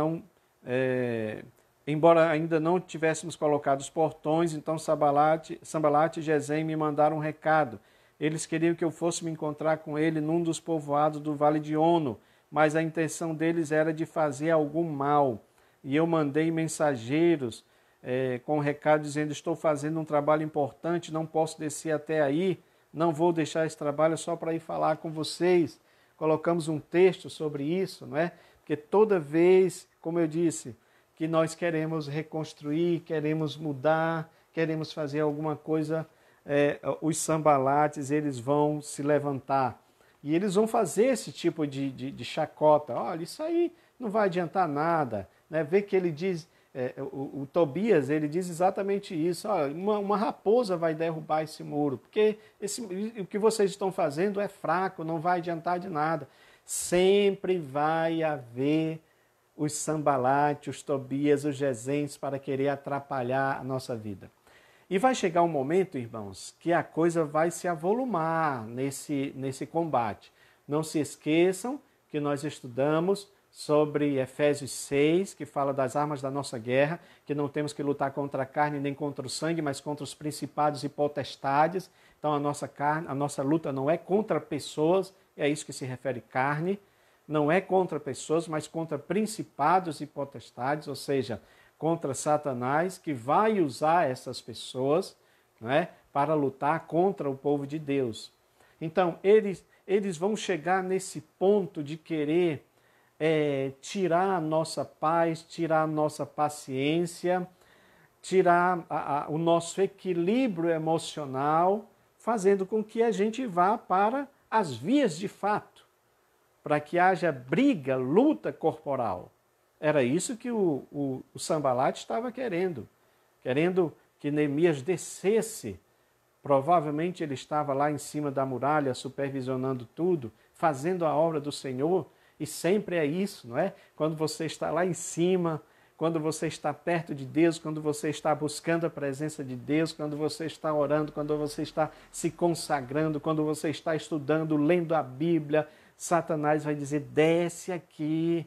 embora ainda não tivéssemos colocado os portões, então Sanbalate e Gesem me mandaram um recado. Eles queriam que eu fosse me encontrar com ele num dos povoados do Vale de Ono, mas a intenção deles era de fazer algum mal. E eu mandei mensageiros com um recado dizendo: estou fazendo um trabalho importante, não posso descer até aí, não vou deixar esse trabalho só para ir falar com vocês. Colocamos um texto sobre isso, não é? Porque toda vez, como eu disse, que nós queremos reconstruir, queremos mudar, queremos fazer alguma coisa os sambalates eles vão se levantar e eles vão fazer esse tipo de chacota. Olha, isso aí não vai adiantar nada. Né? Vê que ele diz, o Tobias, ele diz exatamente isso. Olha, uma raposa vai derrubar esse muro, porque o que vocês estão fazendo é fraco, não vai adiantar de nada. Sempre vai haver os sambalates, os Tobias, os Gesens para querer atrapalhar a nossa vida. E vai chegar um momento, irmãos, que a coisa vai se avolumar nesse combate. Não se esqueçam que nós estudamos sobre Efésios 6, que fala das armas da nossa guerra, que não temos que lutar contra a carne nem contra o sangue, mas contra os principados e potestades. Então a nossa luta não é contra pessoas, é a isso que se refere carne, não é contra pessoas, mas contra principados e potestades, ou seja, contra Satanás, que vai usar essas pessoas, não é, para lutar contra o povo de Deus. Então, eles vão chegar nesse ponto de querer tirar a nossa paz, tirar a nossa paciência, tirar o nosso equilíbrio emocional, fazendo com que a gente vá para as vias de fato, para que haja briga, luta corporal. Era isso que o Sambalat estava querendo que Neemias descesse. Provavelmente ele estava lá em cima da muralha, supervisionando tudo, fazendo a obra do Senhor, e sempre é isso, não é? Quando você está lá em cima, quando você está perto de Deus, quando você está buscando a presença de Deus, quando você está orando, quando você está se consagrando, quando você está estudando, lendo a Bíblia, Satanás vai dizer, desce aqui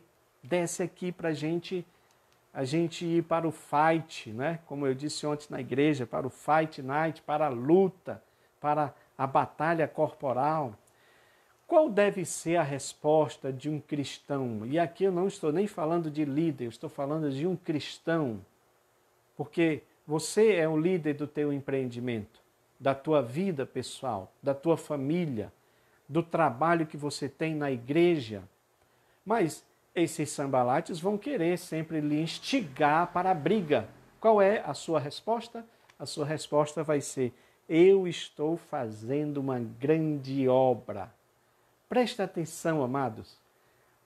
para a gente ir para o fight, né? Como eu disse ontem na igreja, para o fight night, para a luta, para a batalha corporal. Qual deve ser a resposta de um cristão? E aqui eu não estou nem falando de líder, eu estou falando de um cristão, porque você é o líder do teu empreendimento, da tua vida pessoal, da tua família, do trabalho que você tem na igreja, mas esses sambalates vão querer sempre lhe instigar para a briga. Qual é a sua resposta? A sua resposta vai ser, eu estou fazendo uma grande obra. Preste atenção, amados.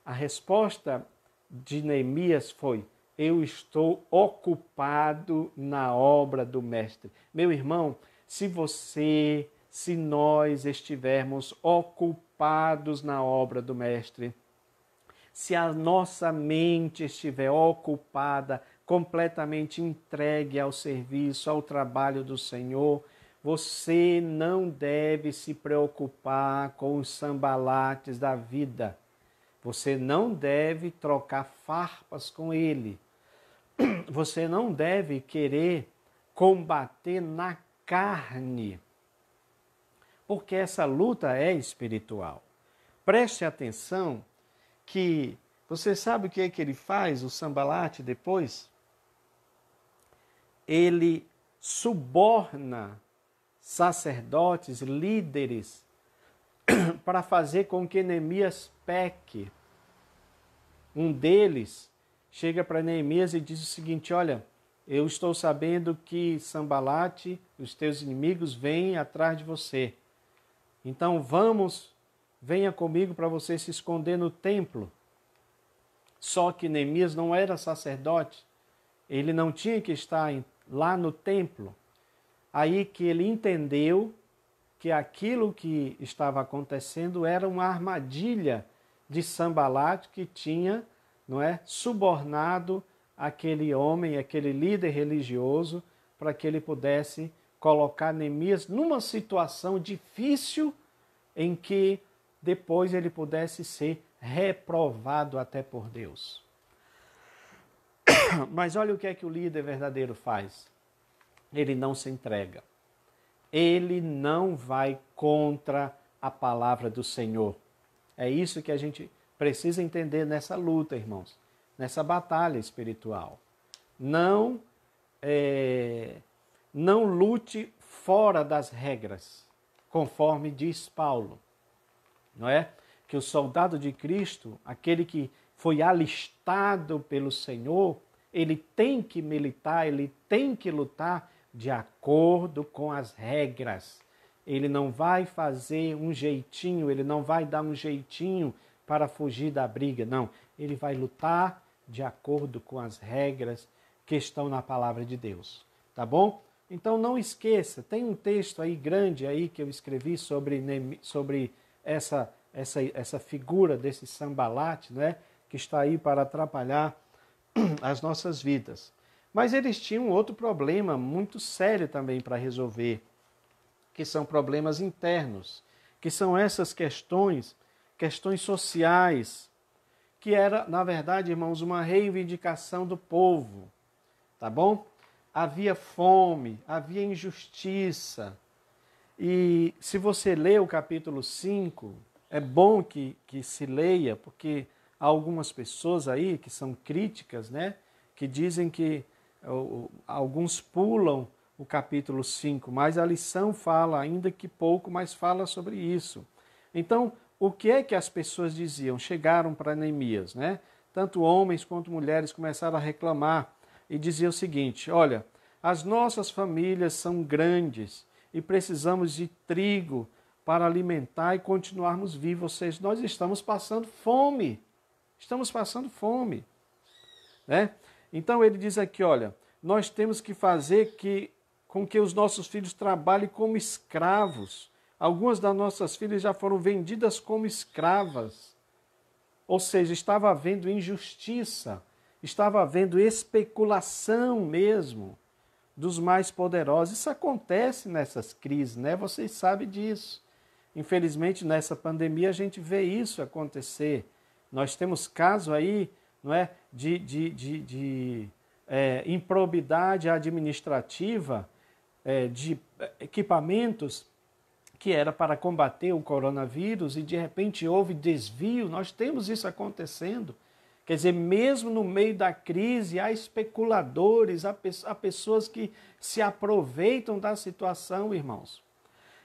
A resposta de Neemias foi, eu estou ocupado na obra do Mestre. Meu irmão, se nós estivermos ocupados na obra do Mestre, se a nossa mente estiver ocupada, completamente entregue ao serviço, ao trabalho do Senhor, você não deve se preocupar com os sambalates da vida. Você não deve trocar farpas com ele. Você não deve querer combater na carne, porque essa luta é espiritual. Preste atenção que você sabe o que é que ele faz, o Sambalate, depois? Ele suborna sacerdotes, líderes, para fazer com que Neemias peque. Um deles chega para Neemias e diz o seguinte, olha, eu estou sabendo que Sambalate, os teus inimigos, vêm atrás de você. Então venha comigo para você se esconder no templo. Só que Neemias não era sacerdote, ele não tinha que estar lá no templo. Aí que ele entendeu que aquilo que estava acontecendo era uma armadilha de Sambalat que tinha, não é, subornado aquele homem, aquele líder religioso, para que ele pudesse colocar Neemias numa situação difícil em que depois ele pudesse ser reprovado até por Deus. Mas olha o que é que o líder verdadeiro faz. Ele não se entrega. Ele não vai contra a palavra do Senhor. É isso que a gente precisa entender nessa luta, irmãos, nessa batalha espiritual. Não lute fora das regras, conforme diz Paulo, não é? Que o soldado de Cristo, aquele que foi alistado pelo Senhor, ele tem que militar, ele tem que lutar de acordo com as regras. Ele não vai fazer um jeitinho, ele não vai dar um jeitinho para fugir da briga, não. Ele vai lutar de acordo com as regras que estão na palavra de Deus, tá bom? Então não esqueça, tem um texto aí grande aí que eu escrevi sobre essa figura desse Sambalate, né, que está aí para atrapalhar as nossas vidas. Mas eles tinham outro problema muito sério também para resolver, que são problemas internos, que são essas questões sociais, que era, na verdade, irmãos, uma reivindicação do povo, tá bom? Havia fome, havia injustiça. E se você lê o capítulo 5, é bom que se leia, porque há algumas pessoas aí que são críticas, né? Que dizem que alguns pulam o capítulo 5, mas a lição fala, ainda que pouco, mas fala sobre isso. Então, o que é que as pessoas diziam? Chegaram para Neemias, né? Tanto homens quanto mulheres começaram a reclamar e diziam o seguinte: olha, as nossas famílias são grandes e precisamos de trigo para alimentar e continuarmos vivos. Ou seja, nós estamos passando fome. Estamos passando fome, né? Então ele diz aqui, olha, nós temos que fazer com que os nossos filhos trabalhem como escravos. Algumas das nossas filhas já foram vendidas como escravas. Ou seja, estava havendo injustiça, estava havendo especulação mesmo dos mais poderosos. Isso acontece nessas crises, né? Vocês sabem disso. Infelizmente, nessa pandemia, a gente vê isso acontecer. Nós temos caso aí, não é, de improbidade administrativa de equipamentos que era para combater o coronavírus e de repente houve desvio. Nós temos isso acontecendo. Quer dizer, mesmo no meio da crise, há especuladores, há pessoas que se aproveitam da situação, irmãos.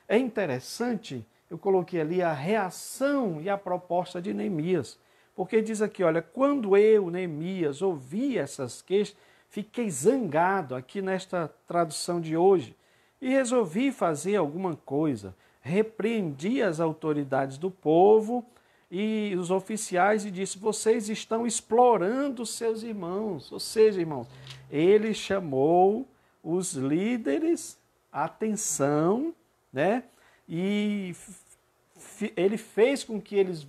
É interessante, eu coloquei ali a reação e a proposta de Neemias, porque diz aqui, olha, quando eu, Neemias, ouvi essas queixas, fiquei zangado aqui nesta tradução de hoje e resolvi fazer alguma coisa. Repreendi as autoridades do povo e os oficiais e disse, vocês estão explorando seus irmãos. Ou seja, irmãos, ele chamou os líderes à atenção, né? E ele fez com que eles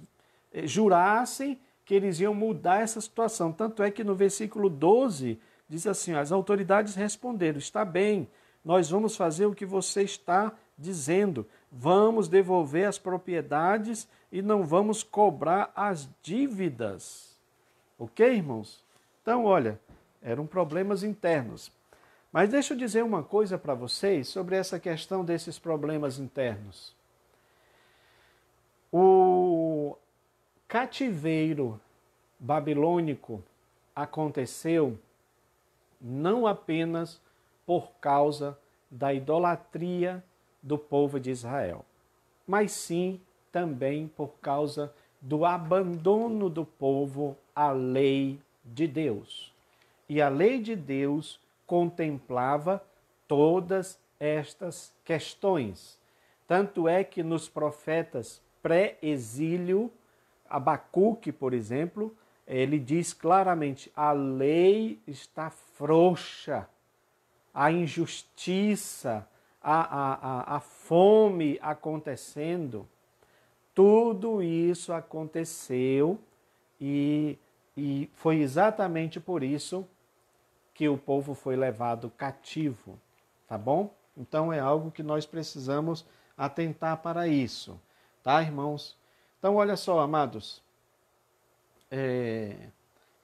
jurassem que eles iam mudar essa situação. Tanto é que no versículo 12 diz assim, as autoridades responderam, está bem, nós vamos fazer o que você está dizendo, vamos devolver as propriedades e não vamos cobrar as dívidas. Ok, irmãos? Então, olha, eram problemas internos. Mas deixa eu dizer uma coisa para vocês sobre essa questão desses problemas internos. O cativeiro babilônico aconteceu não apenas por causa da idolatria do povo de Israel, mas sim também por causa do abandono do povo à lei de Deus. E a lei de Deus contemplava todas estas questões. Tanto é que nos profetas pré-exílio, Abacuque, por exemplo, ele diz claramente, a lei está frouxa, a injustiça, a fome acontecendo, tudo isso aconteceu e foi exatamente por isso que o povo foi levado cativo, tá bom? Então é algo que nós precisamos atentar para isso, tá, irmãos? Então olha só, amados,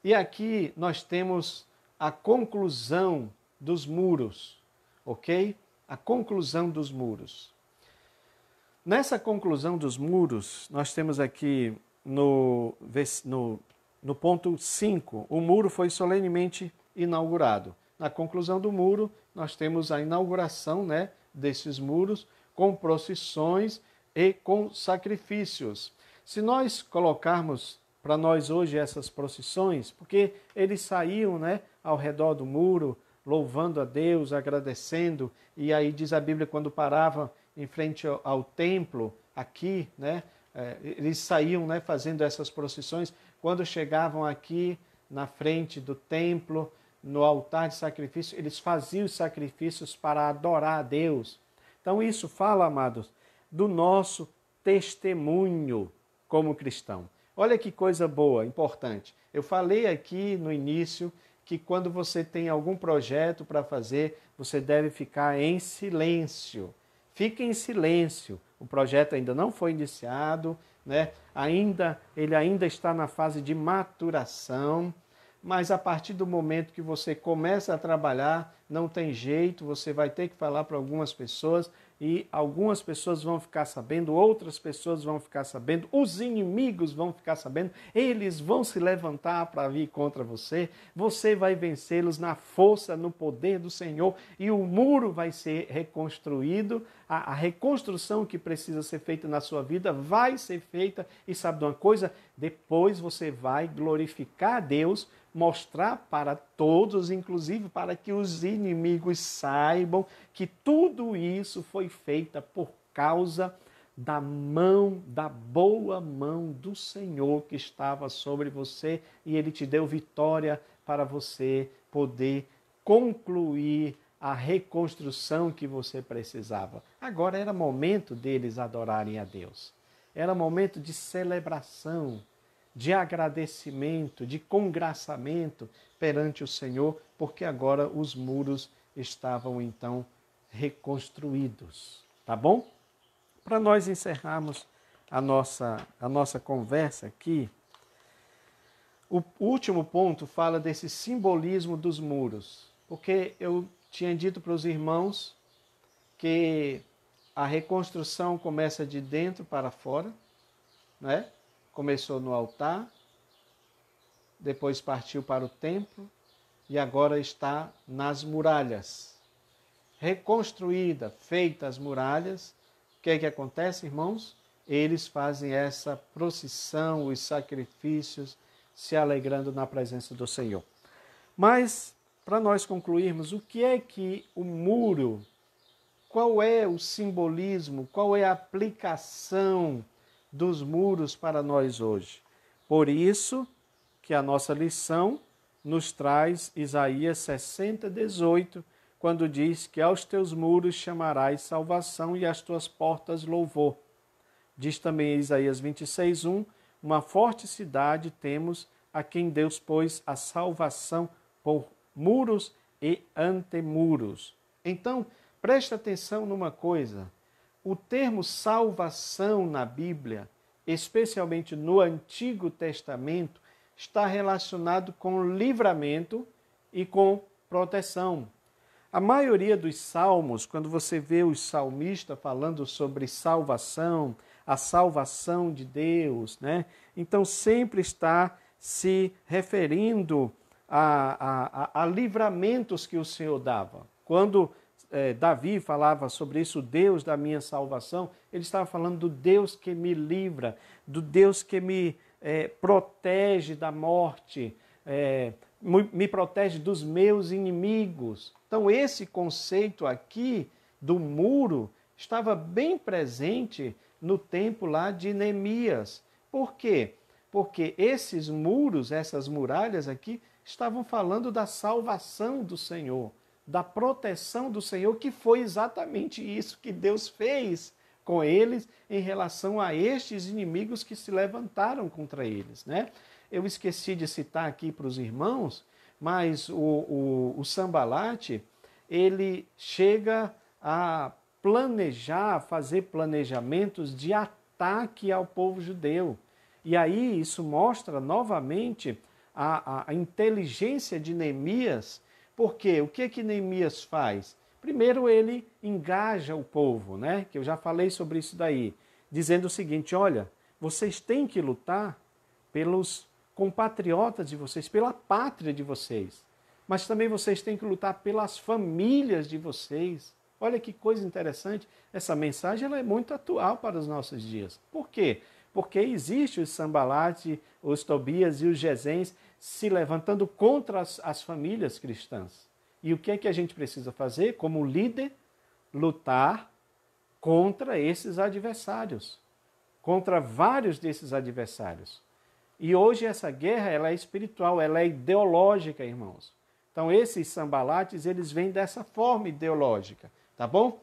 e aqui nós temos a conclusão dos muros, ok? A conclusão dos muros. Nessa conclusão dos muros, nós temos aqui no ponto 5, o muro foi solenemente inaugurado. Na conclusão do muro, nós temos a inauguração, né, desses muros com procissões e com sacrifícios. Se nós colocarmos para nós hoje essas procissões, porque eles saíam, né, ao redor do muro, louvando a Deus, agradecendo. E aí diz a Bíblia, quando paravam em frente ao templo, aqui, né? Eles saíam, né, fazendo essas procissões. Quando chegavam aqui na frente do templo, no altar de sacrifício, eles faziam os sacrifícios para adorar a Deus. Então isso fala, amados, do nosso testemunho como cristão. Olha que coisa boa, importante. Eu falei aqui no início que quando você tem algum projeto para fazer, você deve ficar em silêncio. Fique em silêncio. O projeto ainda não foi iniciado, né? Ele ainda está na fase de maturação, mas a partir do momento que você começa a trabalhar, não tem jeito, você vai ter que falar para algumas pessoas e algumas pessoas vão ficar sabendo, outras pessoas vão ficar sabendo, os inimigos vão ficar sabendo, eles vão se levantar para vir contra você, você vai vencê-los na força, no poder do Senhor e o muro vai ser reconstruído, a reconstrução que precisa ser feita na sua vida vai ser feita e sabe de uma coisa? Depois você vai glorificar a Deus, mostrar para todos, inclusive para que os inimigos saibam que tudo isso foi feito por causa da boa mão do Senhor que estava sobre você e Ele te deu vitória para você poder concluir a reconstrução que você precisava. Agora era momento deles adorarem a Deus. Era momento de celebração, de agradecimento, de congraçamento perante o Senhor, porque agora os muros estavam então reconstruídos. Tá bom? Para nós encerrarmos a nossa conversa aqui, o último ponto fala desse simbolismo dos muros, porque eu tinha dito para os irmãos que a reconstrução começa de dentro para fora, né? Começou no altar, depois partiu para o templo e agora está nas muralhas. Reconstruída, feitas as muralhas, o que é que acontece, irmãos? Eles fazem essa procissão, os sacrifícios, se alegrando na presença do Senhor. Mas, para nós concluirmos, o que é que o muro, qual é o simbolismo, qual é a aplicação dos muros para nós hoje? Por isso que a nossa lição nos traz Isaías 60:18, quando diz que aos teus muros chamarás salvação e às tuas portas louvor. Diz também Isaías 26:1, uma forte cidade temos a quem Deus pôs a salvação por muros e antemuros. Então, preste atenção numa coisa. O termo salvação na Bíblia, especialmente no Antigo Testamento, está relacionado com livramento e com proteção. A maioria dos salmos, quando você vê os salmistas falando sobre salvação, a salvação de Deus, né? Então sempre está se referindo a livramentos que o Senhor dava. Quando Davi falava sobre isso, o Deus da minha salvação, ele estava falando do Deus que me livra, do Deus que me protege da morte, me protege dos meus inimigos. Então esse conceito aqui do muro estava bem presente no tempo lá de Neemias. Por quê? Porque esses muros, essas muralhas aqui, estavam falando da salvação do Senhor, da proteção do Senhor, que foi exatamente isso que Deus fez com eles em relação a estes inimigos que se levantaram contra eles, né? Eu esqueci de citar aqui para os irmãos, mas o Sambalate, ele chega a planejar, fazer planejamentos de ataque ao povo judeu. E aí isso mostra novamente a inteligência de Neemias. Porque o que Neemias faz? Primeiro ele engaja o povo, né? Que eu já falei sobre isso daí, dizendo o seguinte: olha, vocês têm que lutar pelos compatriotas de vocês, pela pátria de vocês, mas também vocês têm que lutar pelas famílias de vocês. Olha que coisa interessante, essa mensagem ela é muito atual para os nossos dias. Por quê? Porque existe os Sambalate, os Tobias e os Gesens se levantando contra as famílias cristãs. E o que é que a gente precisa fazer? Como líder, lutar contra esses adversários, contra vários desses adversários. E hoje essa guerra ela é espiritual, ela é ideológica, irmãos. Então esses sambalates, eles vêm dessa forma ideológica, tá bom?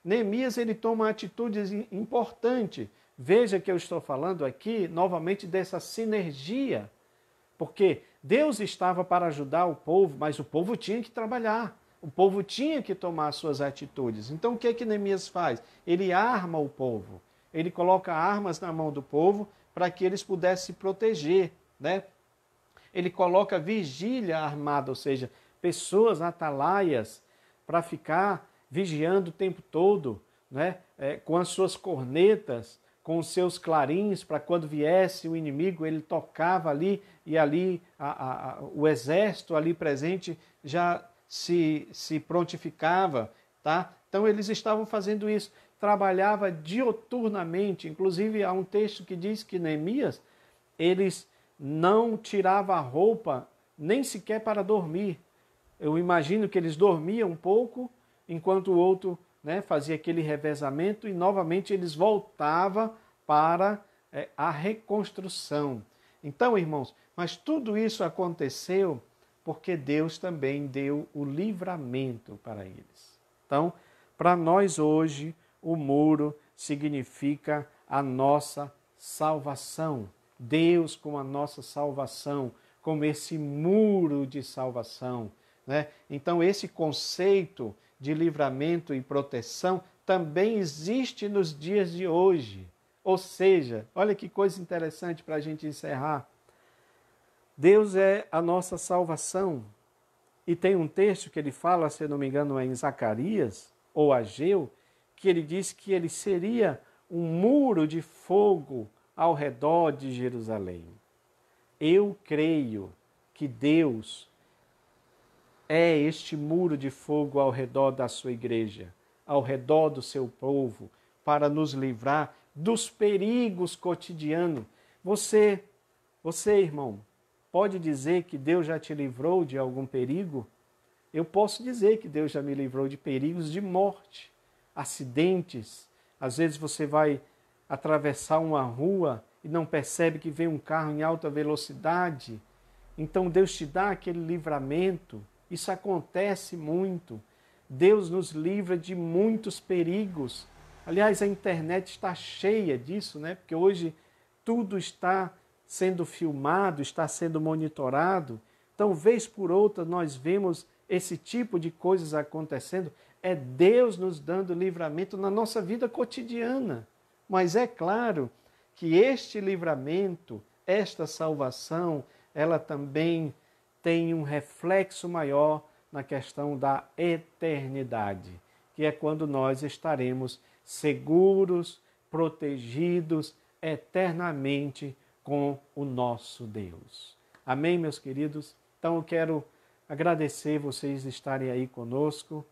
Neemias, ele toma uma atitude importante. Veja que eu estou falando aqui, novamente, dessa sinergia. Porque Deus estava para ajudar o povo, mas o povo tinha que trabalhar. O povo tinha que tomar suas atitudes. Então o que é que Neemias faz? Ele arma o povo. Ele coloca armas na mão do povo para que eles pudessem se proteger, né? Ele coloca vigília armada, ou seja, pessoas atalaias para ficar vigiando o tempo todo, né? Com as suas cornetas, com os seus clarins, para quando viesse o inimigo, ele tocava ali e ali o exército ali presente já se prontificava, tá? Então eles estavam fazendo isso, trabalhava dioturnamente. Inclusive há um texto que diz que Neemias, eles não tirava a roupa nem sequer para dormir. Eu imagino que eles dormiam um pouco, enquanto o outro, né, fazia aquele revezamento e novamente eles voltavam para a reconstrução. Então, irmãos, mas tudo isso aconteceu porque Deus também deu o livramento para eles. Então, para nós hoje, o muro significa a nossa salvação. Deus com a nossa salvação, como esse muro de salvação, né? Então esse conceito de livramento e proteção também existe nos dias de hoje. Ou seja, olha que coisa interessante para a gente encerrar. Deus é a nossa salvação. E tem um texto que ele fala, se não me engano, é em Zacarias ou Ageu, que ele diz que ele seria um muro de fogo ao redor de Jerusalém. Eu creio que Deus é este muro de fogo ao redor da sua igreja, ao redor do seu povo, para nos livrar dos perigos cotidianos. Você, irmão, pode dizer que Deus já te livrou de algum perigo? Eu posso dizer que Deus já me livrou de perigos de morte, acidentes. Às vezes você vai atravessar uma rua e não percebe que vem um carro em alta velocidade. Então Deus te dá aquele livramento. Isso acontece muito. Deus nos livra de muitos perigos. Aliás, a internet está cheia disso, né? Porque hoje tudo está sendo filmado, está sendo monitorado. Então, vez por outra, nós vemos esse tipo de coisas acontecendo. É Deus nos dando livramento na nossa vida cotidiana. Mas é claro que este livramento, esta salvação, ela também tem um reflexo maior na questão da eternidade, que é quando nós estaremos seguros, protegidos eternamente com o nosso Deus. Amém, meus queridos? Então eu quero agradecer vocês estarem aí conosco.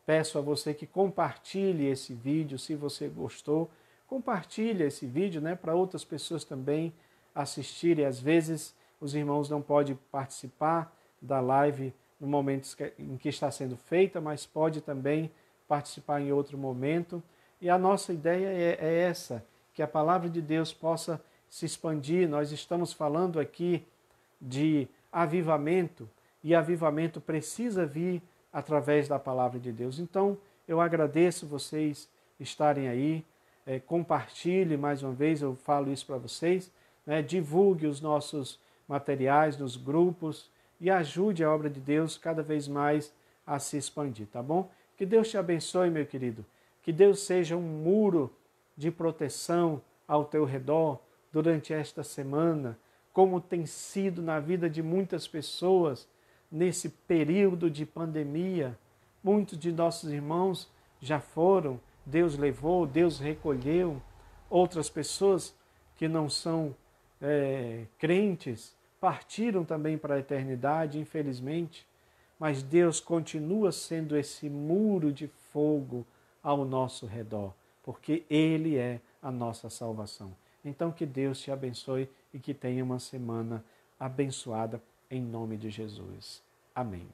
Peço a você que compartilhe esse vídeo, se você gostou. Compartilhe esse vídeo, né, para outras pessoas também assistirem. Às vezes os irmãos não podem participar da live no momento em que está sendo feita, mas pode também participar em outro momento. E a nossa ideia é essa, que a palavra de Deus possa se expandir. Nós estamos falando aqui de avivamento, e avivamento precisa vir através da palavra de Deus. Então, eu agradeço vocês estarem aí. Compartilhe, mais uma vez, eu falo isso para vocês, né? Divulgue os nossos materiais nos grupos e ajude a obra de Deus cada vez mais a se expandir, tá bom? Que Deus te abençoe, meu querido. Que Deus seja um muro de proteção ao teu redor durante esta semana, como tem sido na vida de muitas pessoas nesse período de pandemia. Muitos de nossos irmãos já foram, Deus levou, Deus recolheu. Outras pessoas que não são crentes partiram também para a eternidade, infelizmente. Mas Deus continua sendo esse muro de fogo ao nosso redor, porque Ele é a nossa salvação. Então que Deus te abençoe e que tenha uma semana abençoada em nome de Jesus. Amém.